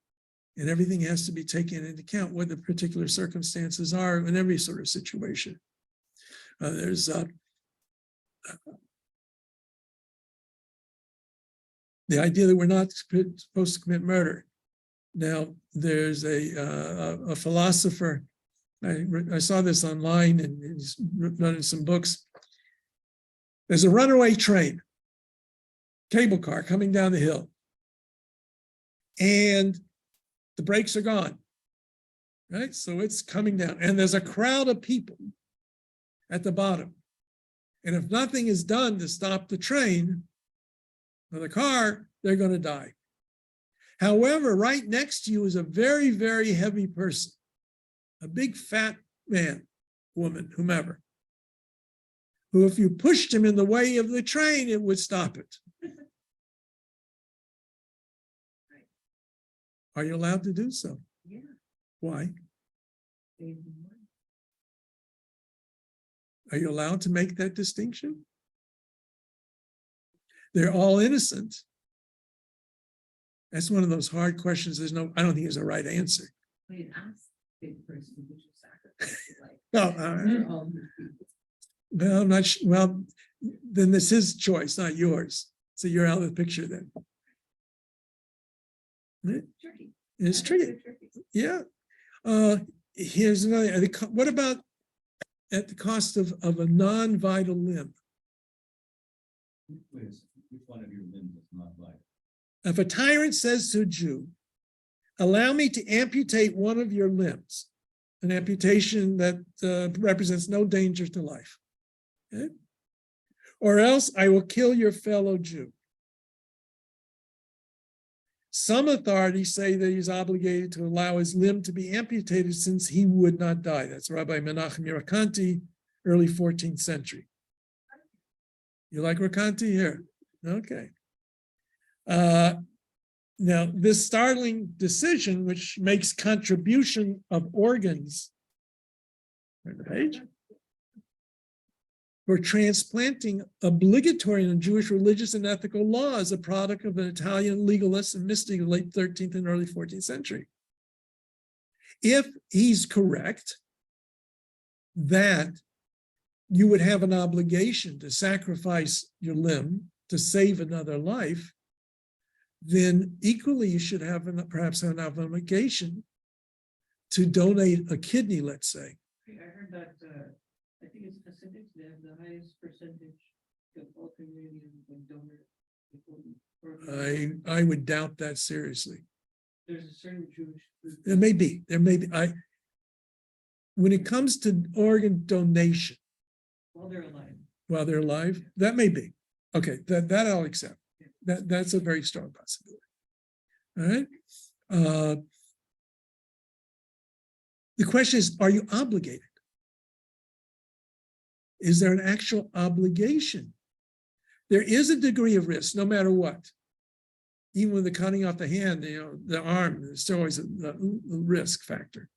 Speaker 1: And everything has to be taken into account what the particular circumstances are in every sort of situation. There's the idea that we're not supposed to commit murder. Now, there's a philosopher, I saw this online and he's written some books. There's a runaway train, cable car coming down the hill, and the brakes are gone, right? So it's coming down, and there's a crowd of people at the bottom. And if nothing is done to stop the train or the car, they're going to die. However, right next to you is a very, very heavy person, a big fat man, woman, whomever, who if you pushed him in the way of the train, it would stop it. Are you allowed to do so?
Speaker 3: Yeah.
Speaker 1: Why?
Speaker 3: Save the money.
Speaker 1: Are you allowed to make that distinction? They're all innocent. That's one of those hard questions. I don't think there's a right answer.
Speaker 3: I mean, ask the big person who should sacrifice their life.
Speaker 1: Well,
Speaker 3: They're all new people.
Speaker 1: well, I'm not sure. Well, then this is his choice, not yours. So you're out of the picture then. Right?
Speaker 3: Tricky.
Speaker 1: It's
Speaker 3: That's
Speaker 1: tricky.
Speaker 3: so tricky.
Speaker 1: Yeah. Here's another. What about at the cost of a non-vital limb?
Speaker 2: Wait a second, which one of your limbs is not vital?
Speaker 1: If a tyrant says to a Jew, allow me to amputate one of your limbs, an amputation that represents no danger to life, okay? Or else I will kill your fellow Jew. Some authorities say that he's obligated to allow his limb to be amputated since he would not die. That's Rabbi Menachem Rakanti, early 14th century. You like Rakanti here? Okay. Now, this startling decision, which makes contribution of organs, turn the page, for transplanting obligatory in Jewish religious and ethical law as a product of an Italian legalist and mystic of the late 13th and early 14th century. If he's correct that you would have an obligation to sacrifice your limb to save another life, then equally you should have perhaps an obligation to donate a kidney, let's say.
Speaker 3: I heard that, I think it's Hasidics, they have the highest percentage of all Canadians and donors.
Speaker 1: I would doubt that seriously.
Speaker 3: There's a certain Jewish group.
Speaker 1: There may be. When it comes to organ donation
Speaker 3: While they're alive.
Speaker 1: while they're alive, that may be. Okay, that I'll accept. That's a very strong possibility. All right. The question is, are you obligated? Is there an actual obligation? There is a degree of risk, no matter what. Even with the cutting off the hand, the arm, there's still always a risk factor,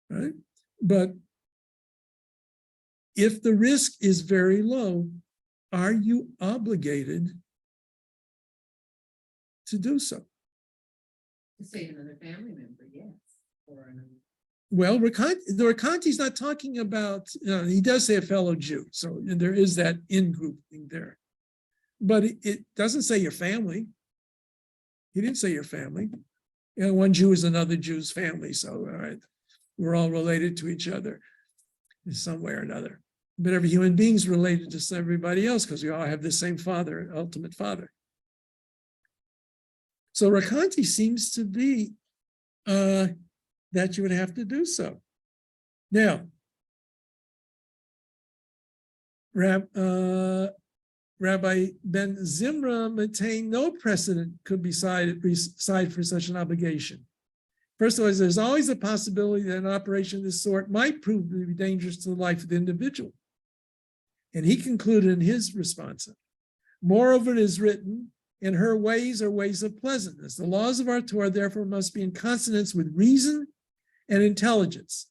Speaker 1: right? But if the risk is very low, are you obligated to do so?
Speaker 4: To say another family member, yes, or another.
Speaker 1: Well, the Recanati's not talking about, he does say a fellow Jew, so there is that in-group thing there. But it doesn't say your family. He didn't say your family. One Jew is another Jew's family, so all right, we're all related to each other in some way or another. But every human being's related to everybody else because we all have the same father, ultimate father. So Recanati seems to be that you would have to do so. Now, Rabbi Ben Zimra maintained no precedent could be cited for such an obligation. First of all, there's always a possibility that an operation of this sort might prove to be dangerous to the life of the individual. And he concluded in his response, moreover, it is written, and her ways are ways of pleasantness. The laws of our Torah, therefore, must be in consonance with reason and intelligence.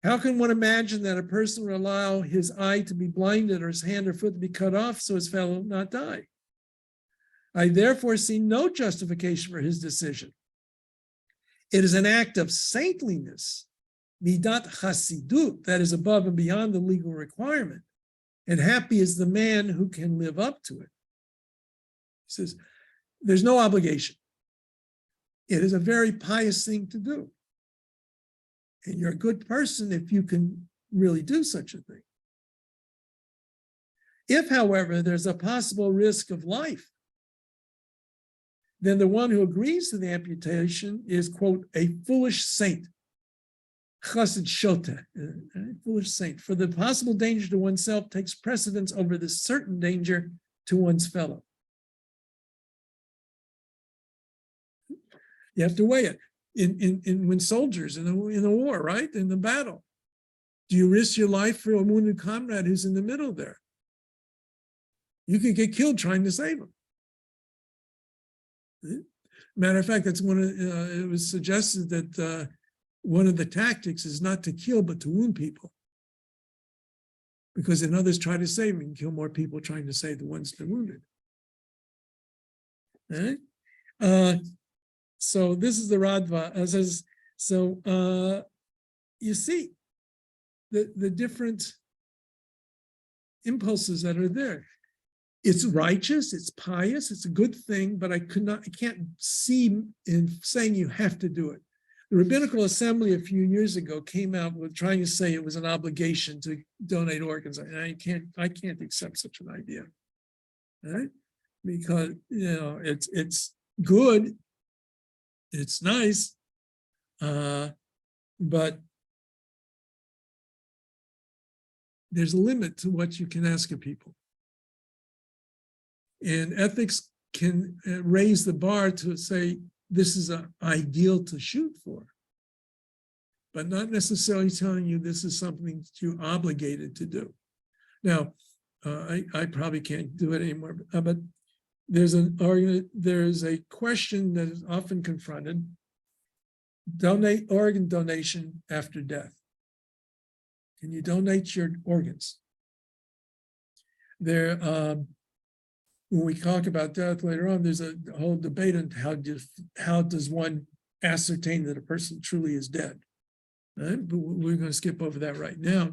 Speaker 1: How can one imagine that a person will allow his eye to be blinded or his hand or foot to be cut off so his fellow will not die? I therefore see no justification for his decision. It is an act of saintliness, midat chasidut, that is above and beyond the legal requirement, and happy is the man who can live up to it. He says, there's no obligation. It is a very pious thing to do. And you're a good person if you can really do such a thing. If, however, there's a possible risk of life, then the one who agrees to the amputation is, quote, a foolish saint. Chassid shota, a foolish saint. For the possible danger to oneself takes precedence over the certain danger to one's fellow. You have to weigh it. When soldiers in the war, right? In the battle, do you risk your life for a wounded comrade who's in the middle there? You could get killed trying to save him. Matter of fact, that's it was suggested that one of the tactics is not to kill, but to wound people. Because then others try to save them and kill more people trying to save the ones that are wounded. Right? So this is the Radva. You see the different impulses that are there. It's righteous, it's pious, it's a good thing, but I can't see in saying you have to do it. The Rabbinical Assembly a few years ago came out with trying to say it was an obligation to donate organs. And I can't accept such an idea. Right? Because it's good. It's nice, but there's a limit to what you can ask of people. And ethics can raise the bar to say, this is an ideal to shoot for, but not necessarily telling you this is something that you're obligated to do. Now, I probably can't do it anymore, but there's a question that is often confronted: organ donation after death. Can you donate your organs? When we talk about death later on, there's a whole debate on how does one ascertain that a person truly is dead. Right? But we're going to skip over that right now.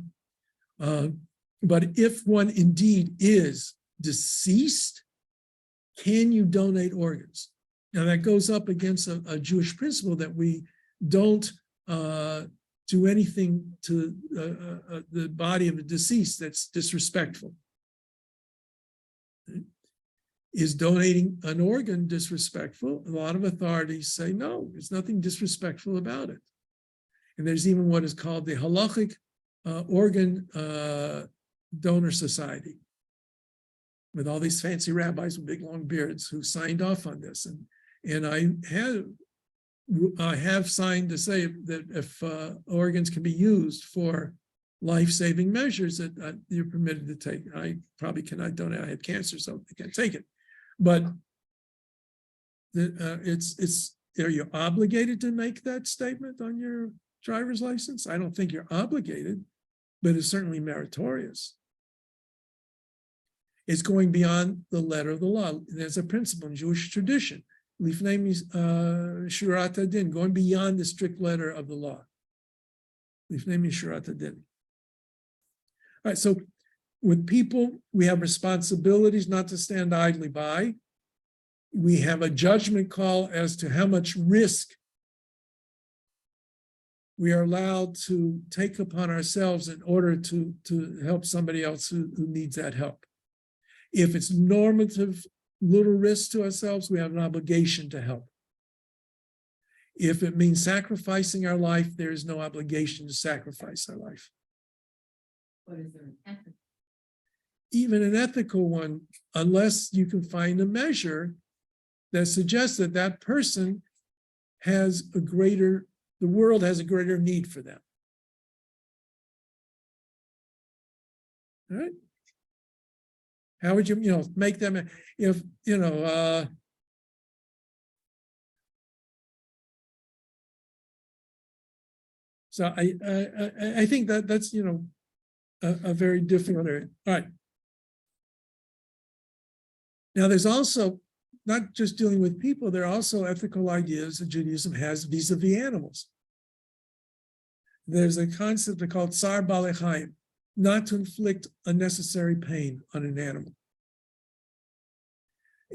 Speaker 1: But if one indeed is deceased, can you donate organs? Now that goes up against a Jewish principle that we don't do anything to the body of a deceased that's disrespectful. Is donating an organ disrespectful? A lot of authorities say no, there's nothing disrespectful about it. And there's even what is called the Halachic Organ Donor Society, with all these fancy rabbis with big long beards who signed off on this. And I have signed to say that if organs can be used for life-saving measures that you're permitted to take. I probably cannot donate. I had cancer, so I can't take it. But Are you obligated to make that statement on your driver's license? I don't think you're obligated, but it's certainly meritorious. It's going beyond the letter of the law. There's a principle in Jewish tradition, Lifnei Mishurat Hadin, going beyond the strict letter of the law. Lifnei Mishurat Hadin. All right, so with people, we have responsibilities not to stand idly by. We have a judgment call as to how much risk we are allowed to take upon ourselves in order to help somebody else who needs that help. If it's normative, little risk to ourselves, we have an obligation to help. If it means sacrificing our life, there is no obligation to sacrifice our life.
Speaker 4: What is there an ethic?
Speaker 1: Even an ethical one, unless you can find a measure that suggests that that person has a greater, the world has a greater need for them. All right? How would you, make them, if, so I think that's, a very difficult area. All right. Now, there's also, not just dealing with people, there are also ethical ideas that Judaism has vis-a-vis animals. There's a concept called Tsar Balei Chaim, not to inflict unnecessary pain on an animal.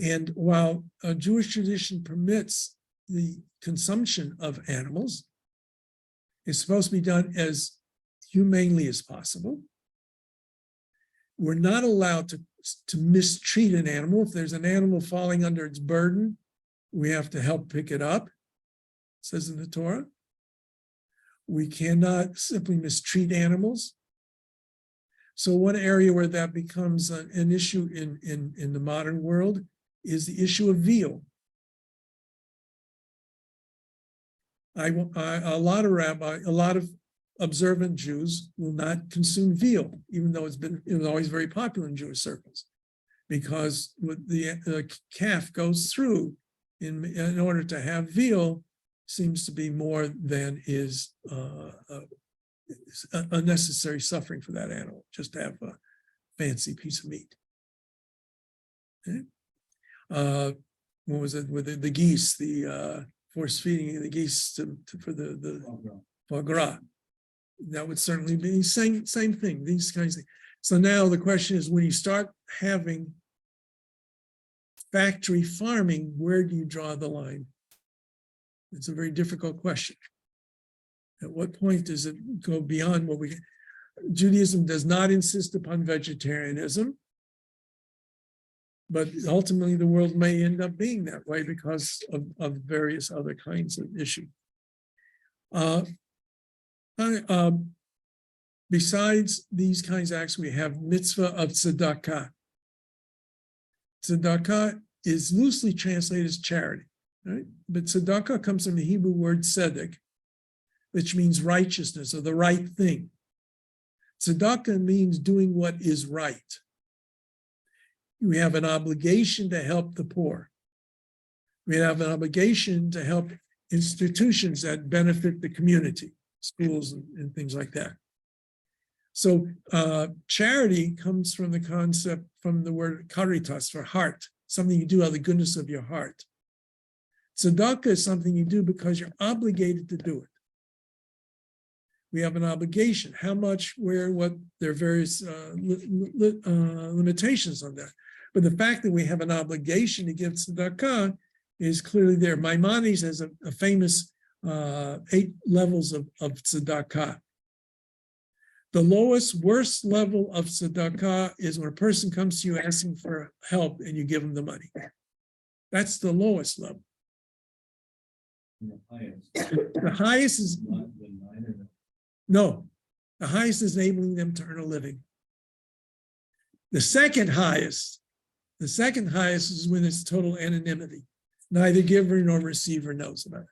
Speaker 1: And while a Jewish tradition permits the consumption of animals, it's supposed to be done as humanely as possible. We're not allowed to mistreat an animal. If there's an animal falling under its burden, we have to help pick it up, it says in the Torah. We cannot simply mistreat animals. So one area where that becomes an issue in the modern world is the issue of veal. A lot of observant Jews will not consume veal, even though it was always very popular in Jewish circles, because what the calf goes through in order to have veal seems to be more than is unnecessary suffering for that animal, just to have a fancy piece of meat. Okay. What was it with the geese, the force feeding the geese for the foie gras? That would certainly be same thing, these kinds of things. So now the question is, when you start having factory farming, where do you draw the line? It's a very difficult question. At what point does it go beyond what we... Judaism does not insist upon vegetarianism, but ultimately the world may end up being that way because of various other kinds of issues. Besides these kinds of acts, we have mitzvah of tzedakah. Tzedakah is loosely translated as charity, right? But tzedakah comes from the Hebrew word tzedek, which means righteousness or the right thing. Tzedakah means doing what is right. We have an obligation to help the poor. We have an obligation to help institutions that benefit the community, schools and things like that. So charity comes from the concept, from the word caritas, for heart, something you do out of the goodness of your heart. Tzedakah is something you do because you're obligated to do it. We have an obligation. How much, where, what, there are various limitations on that. But the fact that we have an obligation to give tzedakah is clearly there. Maimonides has a famous 8 levels of tzedakah. The lowest, worst level of tzedakah is when a person comes to you asking for help and you give them the money. That's the lowest level. The highest is, no, the highest is enabling them to earn a living. The second highest is when it's total anonymity. Neither giver nor receiver knows about it.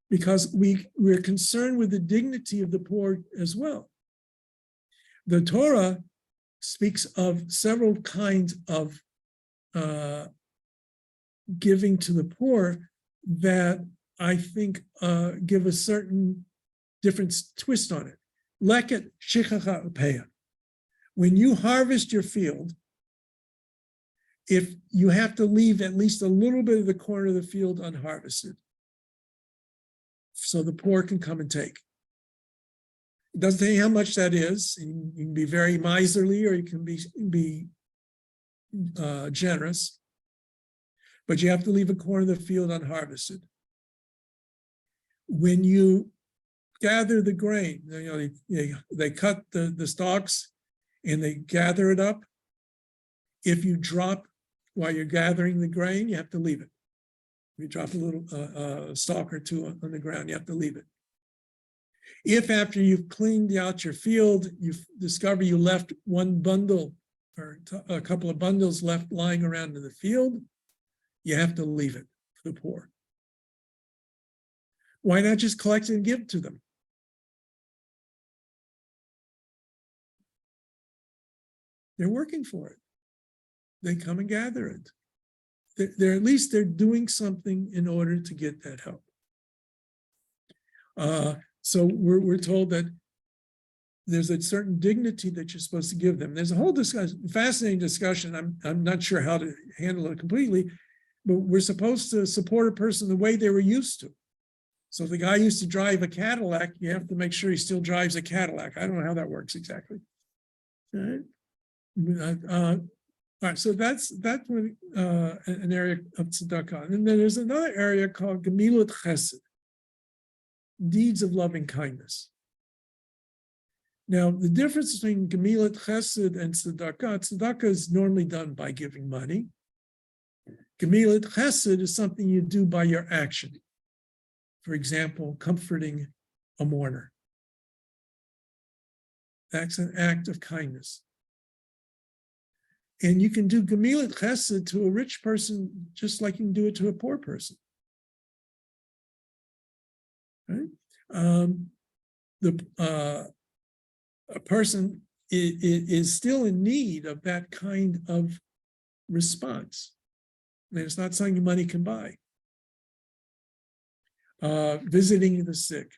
Speaker 1: Because we're concerned with the dignity of the poor as well. The Torah speaks of several kinds of giving to the poor that I think give a certain different twist on it. Leket shichacha upeya. When you harvest your field, if you have to leave at least a little bit of the corner of the field unharvested, so the poor can come and take. It doesn't tell you how much that is. You can be very miserly or you can be generous, but you have to leave a corner of the field unharvested. When you gather the grain, they cut the stalks and they gather it up. If you drop while you're gathering the grain, you have to leave it. If you drop a little stalk or two on the ground, you have to leave it. If after you've cleaned out your field, you discover you left one bundle or a couple of bundles left lying around in the field, you have to leave it for the poor. Why not just collect it and give it to them? They're working for it. They come and gather it. They're at least they're doing something in order to get that help. So we're told that there's a certain dignity that you're supposed to give them. There's a whole fascinating discussion. I'm not sure how to handle it completely, but we're supposed to support a person the way they were used to. So if the guy used to drive a Cadillac, you have to make sure he still drives a Cadillac. I don't know how that works exactly. All right. All right, so that's an area of tzedakah. And then there's another area called Gemilut Chesed, deeds of loving kindness. Now, the difference between Gemilut Chesed and tzedakah is normally done by giving money. Gemilut Chesed is something you do by your action. For example, comforting a mourner. That's an act of kindness. And you can do Gemilut Chesed to a rich person just like you can do it to a poor person. Right? A person is still in need of that kind of response. And it's not something money can buy. Visiting the sick,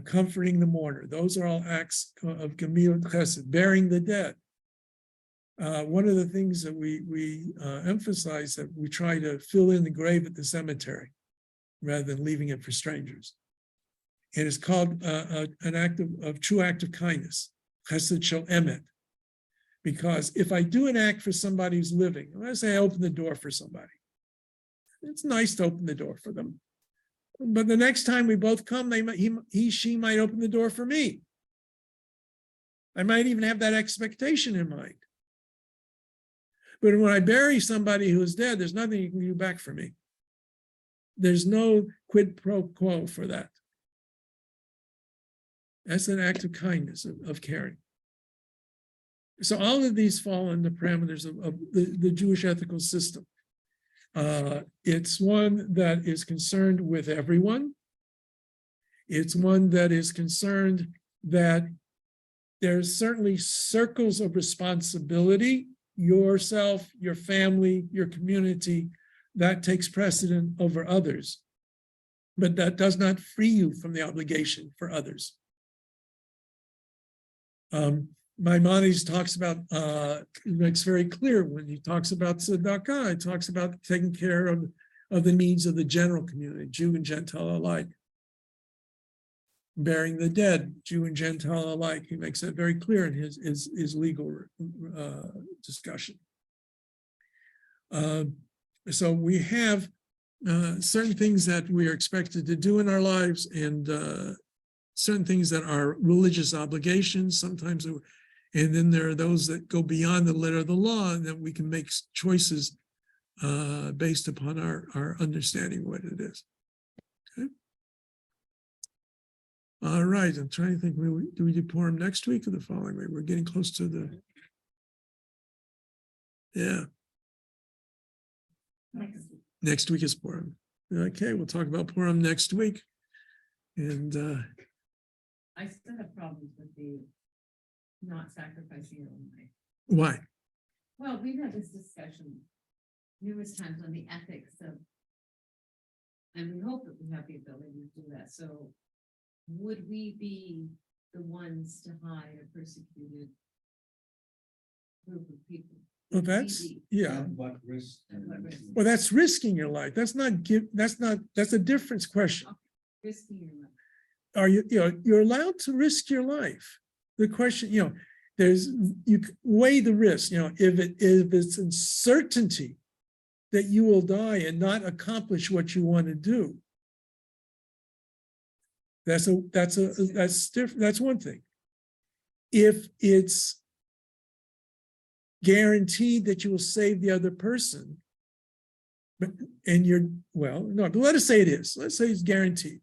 Speaker 1: comforting the mourner, those are all acts of Gemilut Chesed. Burying the dead. One of the things that we emphasize that we try to fill in the grave at the cemetery rather than leaving it for strangers. And it's called an act of true act of kindness, chesed shel emet. Because if I do an act for somebody who's living, let's say I open the door for somebody, it's nice to open the door for them. But the next time we both come, she might open the door for me. I might even have that expectation in mind. But when I bury somebody who is dead, there's nothing you can do back for me. There's no quid pro quo for that. That's an act of kindness, of caring. So all of these fall in the parameters of the Jewish ethical system. It's one that is concerned with everyone. It's one that is concerned that there's certainly circles of responsibility, yourself, your family, your community, that takes precedent over others. But that does not free you from the obligation for others. Maimonides talks about, makes very clear when he talks about tzedakah, he talks about taking care of the needs of the general community, Jew and Gentile alike. Burying the dead, Jew and Gentile alike. He makes that very clear in his legal discussion. So we have certain things that we are expected to do in our lives and certain things that are religious obligations. Sometimes, and then there are those that go beyond the letter of the law and that we can make choices based upon our understanding of what it is. Okay. All right, I'm trying to think, do we do Purim next week or the following week? We're getting close to the, yeah. Next week is Purim. Okay, we'll talk about Purim next week. And
Speaker 4: I still have problems with the not sacrificing your own life.
Speaker 1: why?
Speaker 4: Well, we've had this discussion numerous times on the ethics of, and we hope that we have the ability to do that, so would we be the ones to hide a persecuted group of people?
Speaker 1: Well,
Speaker 4: Would we
Speaker 1: that's,
Speaker 4: be-
Speaker 1: yeah.
Speaker 2: What risk?
Speaker 4: And what risk?
Speaker 1: Well, that's risking your life. That's not that's a difference question.
Speaker 4: Risking your life.
Speaker 1: Are you, you're allowed to risk your life. The question, there's, weigh the risk, if it's in certainty that you will die and not accomplish what you want to do. That's different. That's one thing. If it's guaranteed that you will save the other person, but no, but let us say it is. Let's say it's guaranteed.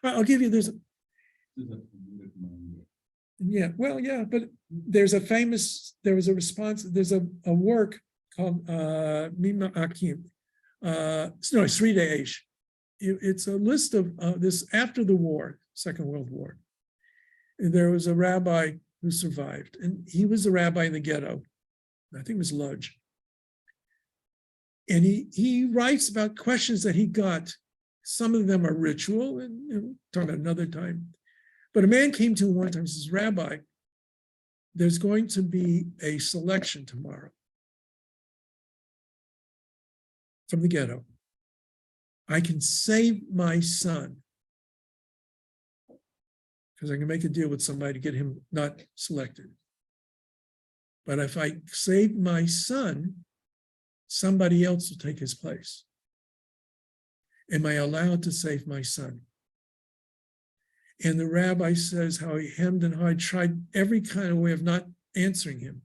Speaker 1: I'll give you
Speaker 2: This is a polluted mind.
Speaker 1: but there was a response, there's a work called Mima Akim, Sri Deesh. It's a list of this after the war, Second World War. And there was a rabbi who survived, and he was a rabbi in the ghetto. I think it was Lodge. And he writes about questions that he got. Some of them are ritual, and talk about another time. But a man came to him one time and says, Rabbi, there's going to be a selection tomorrow from the ghetto. I can save my son because I can make a deal with somebody to get him not selected. But if I save my son, somebody else will take his place. Am I allowed to save my son? And the rabbi says how he hemmed and hawed, tried every kind of way of not answering him.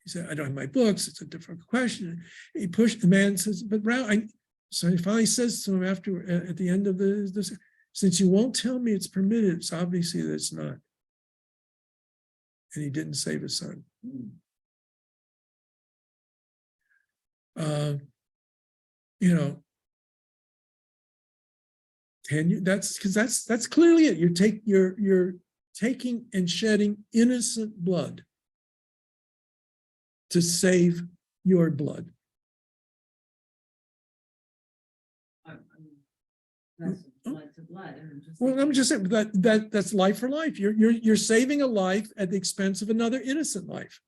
Speaker 1: He said, I don't have my books. It's a different question. He pushed the man, says, but Rabbi, so he finally says to him at the end of this, since you won't tell me it's permitted, it's obviously that it's not. And he didn't save his son. Can you? That's because that's clearly it. You're taking and shedding innocent blood to save your blood.
Speaker 4: That's blood to blood.
Speaker 1: Well, I'm just saying that's life for life. You're saving a life at the expense of another innocent life.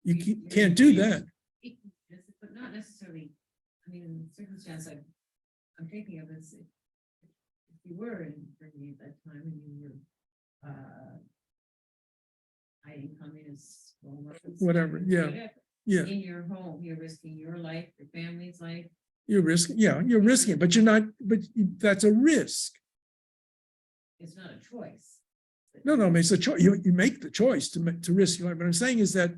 Speaker 1: You can't do that.
Speaker 4: But not necessarily. I mean, in the circumstance I'm thinking of is if you were in Germany at that time and you were hiding communist
Speaker 1: Whatever, yeah.
Speaker 4: In your home, you're risking your life, your family's life.
Speaker 1: You're risking it, but you're not. But that's a risk.
Speaker 4: It's not a choice.
Speaker 1: No, I mean, it's a choice. You make the choice to risk your life. What I'm saying is that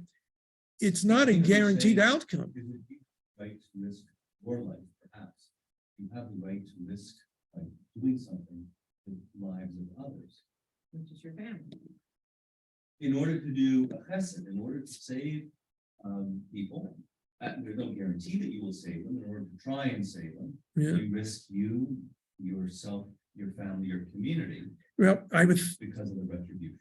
Speaker 1: it's not a guaranteed outcome.
Speaker 2: Is it right to risk your life, perhaps? You have the right to risk doing something with the lives of others.
Speaker 4: Which is your family.
Speaker 2: In order to do a chesed, in order to save people, there's no guarantee that you will save them. In order to try and save them,
Speaker 1: Yeah.
Speaker 2: you risk you, yourself, your family, your community.
Speaker 1: Well, I would.
Speaker 2: Because of the retribution.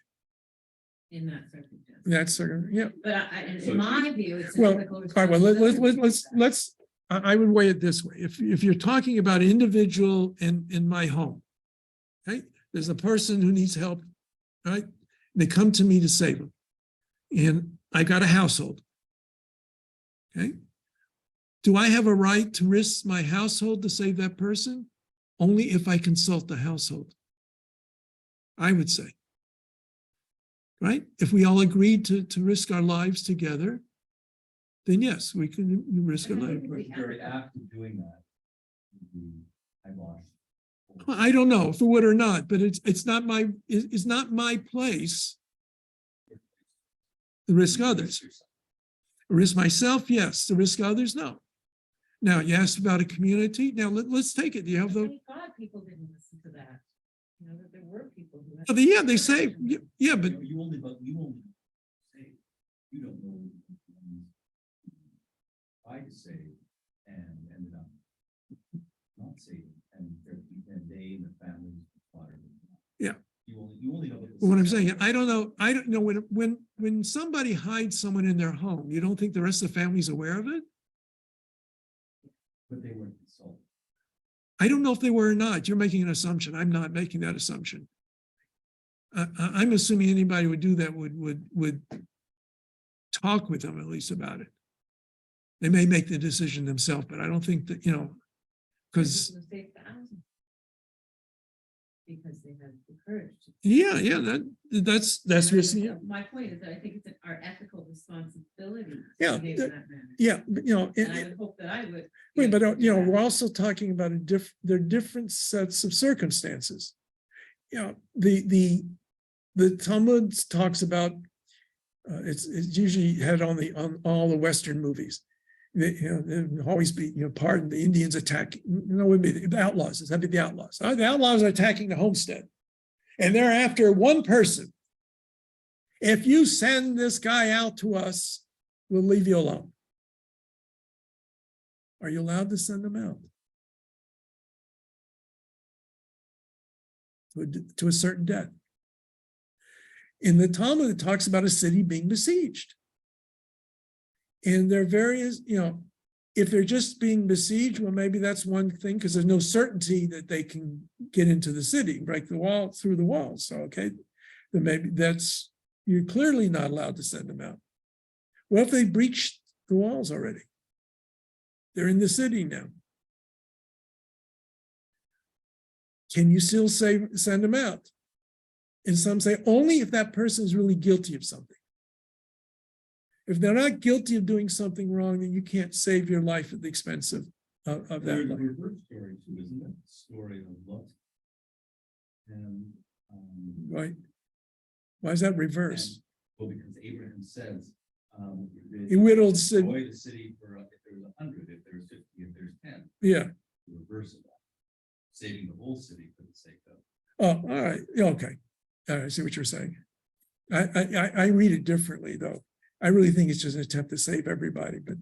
Speaker 4: In that circumstance.
Speaker 1: That's certain. Yeah.
Speaker 4: But in my view, it's a
Speaker 1: Well,
Speaker 4: typical
Speaker 1: all right. Well,
Speaker 4: responsibility.
Speaker 1: let's. I would weigh it this way: if you're talking about an individual in my home, okay, there's a person who needs help, right? They come to me to save them, and I got a household. Okay, do I have a right to risk my household to save that person? Only if I consult the household. I would say, right? If we all agreed to risk our lives together, then yes, we can risk our life.
Speaker 2: The very act of doing that would be eyewash.
Speaker 1: Well, I don't know if it would or not, but it's not my place to risk others. Risk myself, yes. To risk others, no. Now, you asked about a community. Now, let's take it. Do you have the?
Speaker 4: Thank God people didn't listen to that. You know, that there were people who.
Speaker 1: Oh, yeah, they say, yeah, but
Speaker 2: You only say, you don't know. Tried to save and ended up not saving, and they and the families slaughtered.
Speaker 1: Yeah.
Speaker 2: You only know.
Speaker 1: what I'm saying, I don't know when when somebody hides someone in their home, you don't think the rest of the family's aware of it?
Speaker 2: But they weren't consulted.
Speaker 1: I don't know if they were or not. You're making an assumption. I'm not making that assumption. I'm assuming anybody would do that would talk with them at least about it. They may make the decision themselves, but I don't think that, you know, because
Speaker 4: Because they have the courage.
Speaker 1: yeah, that's risky. Yeah,
Speaker 4: My point is that I think it's our ethical responsibility. to
Speaker 1: Yeah,
Speaker 4: behave
Speaker 1: that-
Speaker 4: in that manner.
Speaker 1: yeah, but, you know,
Speaker 4: And I would hope that I would.
Speaker 1: wait,
Speaker 4: be
Speaker 1: but
Speaker 4: able to
Speaker 1: you know,
Speaker 4: do
Speaker 1: we're
Speaker 4: that.
Speaker 1: also talking about they're different sets of circumstances. You know, the Talmud talks about it's usually had on all the Western movies. You know, there'll always be, you know, pardon the Indians attacking, no, it would be the outlaws. That'd be the outlaws. The outlaws are attacking the homestead, and they're after one person. If you send this guy out to us, we'll leave you alone. Are you allowed to send them out? To a certain death. In the Talmud, it talks about a city being besieged. And there are various, you know, if they're just being besieged, well, maybe that's one thing, because there's no certainty that they can get into the city, break the wall through the walls. So, okay, then maybe you're clearly not allowed to send them out. What if they breached the walls already? They're in the city now. Can you still send them out? And some say only if that person is really guilty of something. If they're not guilty of doing something wrong, then you can't save your life at the expense of that
Speaker 2: There's a
Speaker 1: life.
Speaker 2: reverse story too, isn't it? Story of Lot. And,
Speaker 1: Right? Why is that reverse?
Speaker 2: well, because Abraham says,
Speaker 1: He whittled said,
Speaker 2: destroy the city for, if there's 100, if there's 50, if there's 10,
Speaker 1: yeah.
Speaker 2: the reverse of that. Saving the whole city for the sake of.
Speaker 1: Oh, all right. Yeah, okay. All right, I see what you're saying. I read it differently, though. I really think it's just an attempt to save everybody, but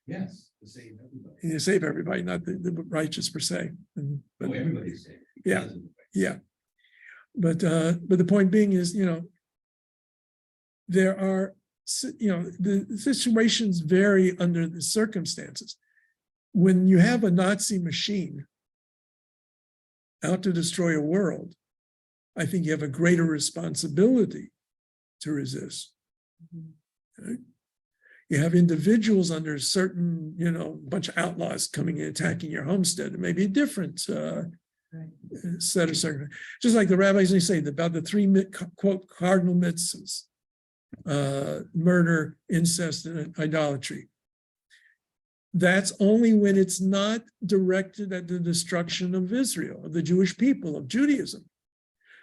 Speaker 2: Yes, to save everybody.
Speaker 1: you save everybody, not the righteous per se. But
Speaker 2: Oh, everybody's saved.
Speaker 1: Yeah.
Speaker 2: because of the faith.
Speaker 1: yeah, but the point being is, you know, there are, you know, the situations vary under the circumstances. When you have a Nazi machine out to destroy a world, I think you have a greater responsibility to resist. Okay? You have individuals under certain, you know, bunch of outlaws coming and attacking your homestead. It may be a different set of circumstances. Just like the rabbis, they say about the three, quote, cardinal mitzvahs, murder, incest, and idolatry. That's only when it's not directed at the destruction of Israel, of the Jewish people, of Judaism.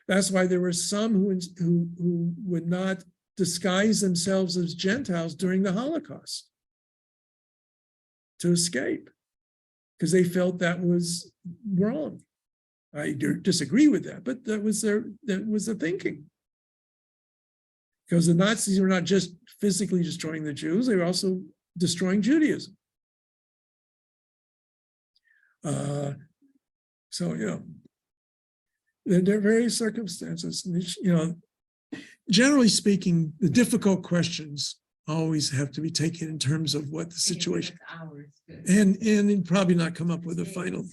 Speaker 1: That's why there were some who would not disguise themselves as Gentiles during the Holocaust to escape, because they felt that was wrong. I disagree with that, but that was the thinking. Because the Nazis were not just physically destroying the Jews, they were also destroying Judaism. So, you know, there are various circumstances, you know, generally speaking, the difficult questions always have to be taken in terms of what the
Speaker 4: I think
Speaker 1: situation,
Speaker 4: that's ours, good.
Speaker 1: and probably not come up with a final,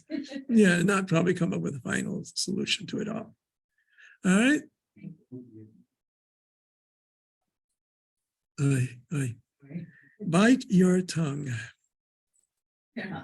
Speaker 1: yeah, not probably come up with a final solution to it all. All right. Aye.
Speaker 4: Right.
Speaker 1: Bite your tongue.
Speaker 4: Yeah.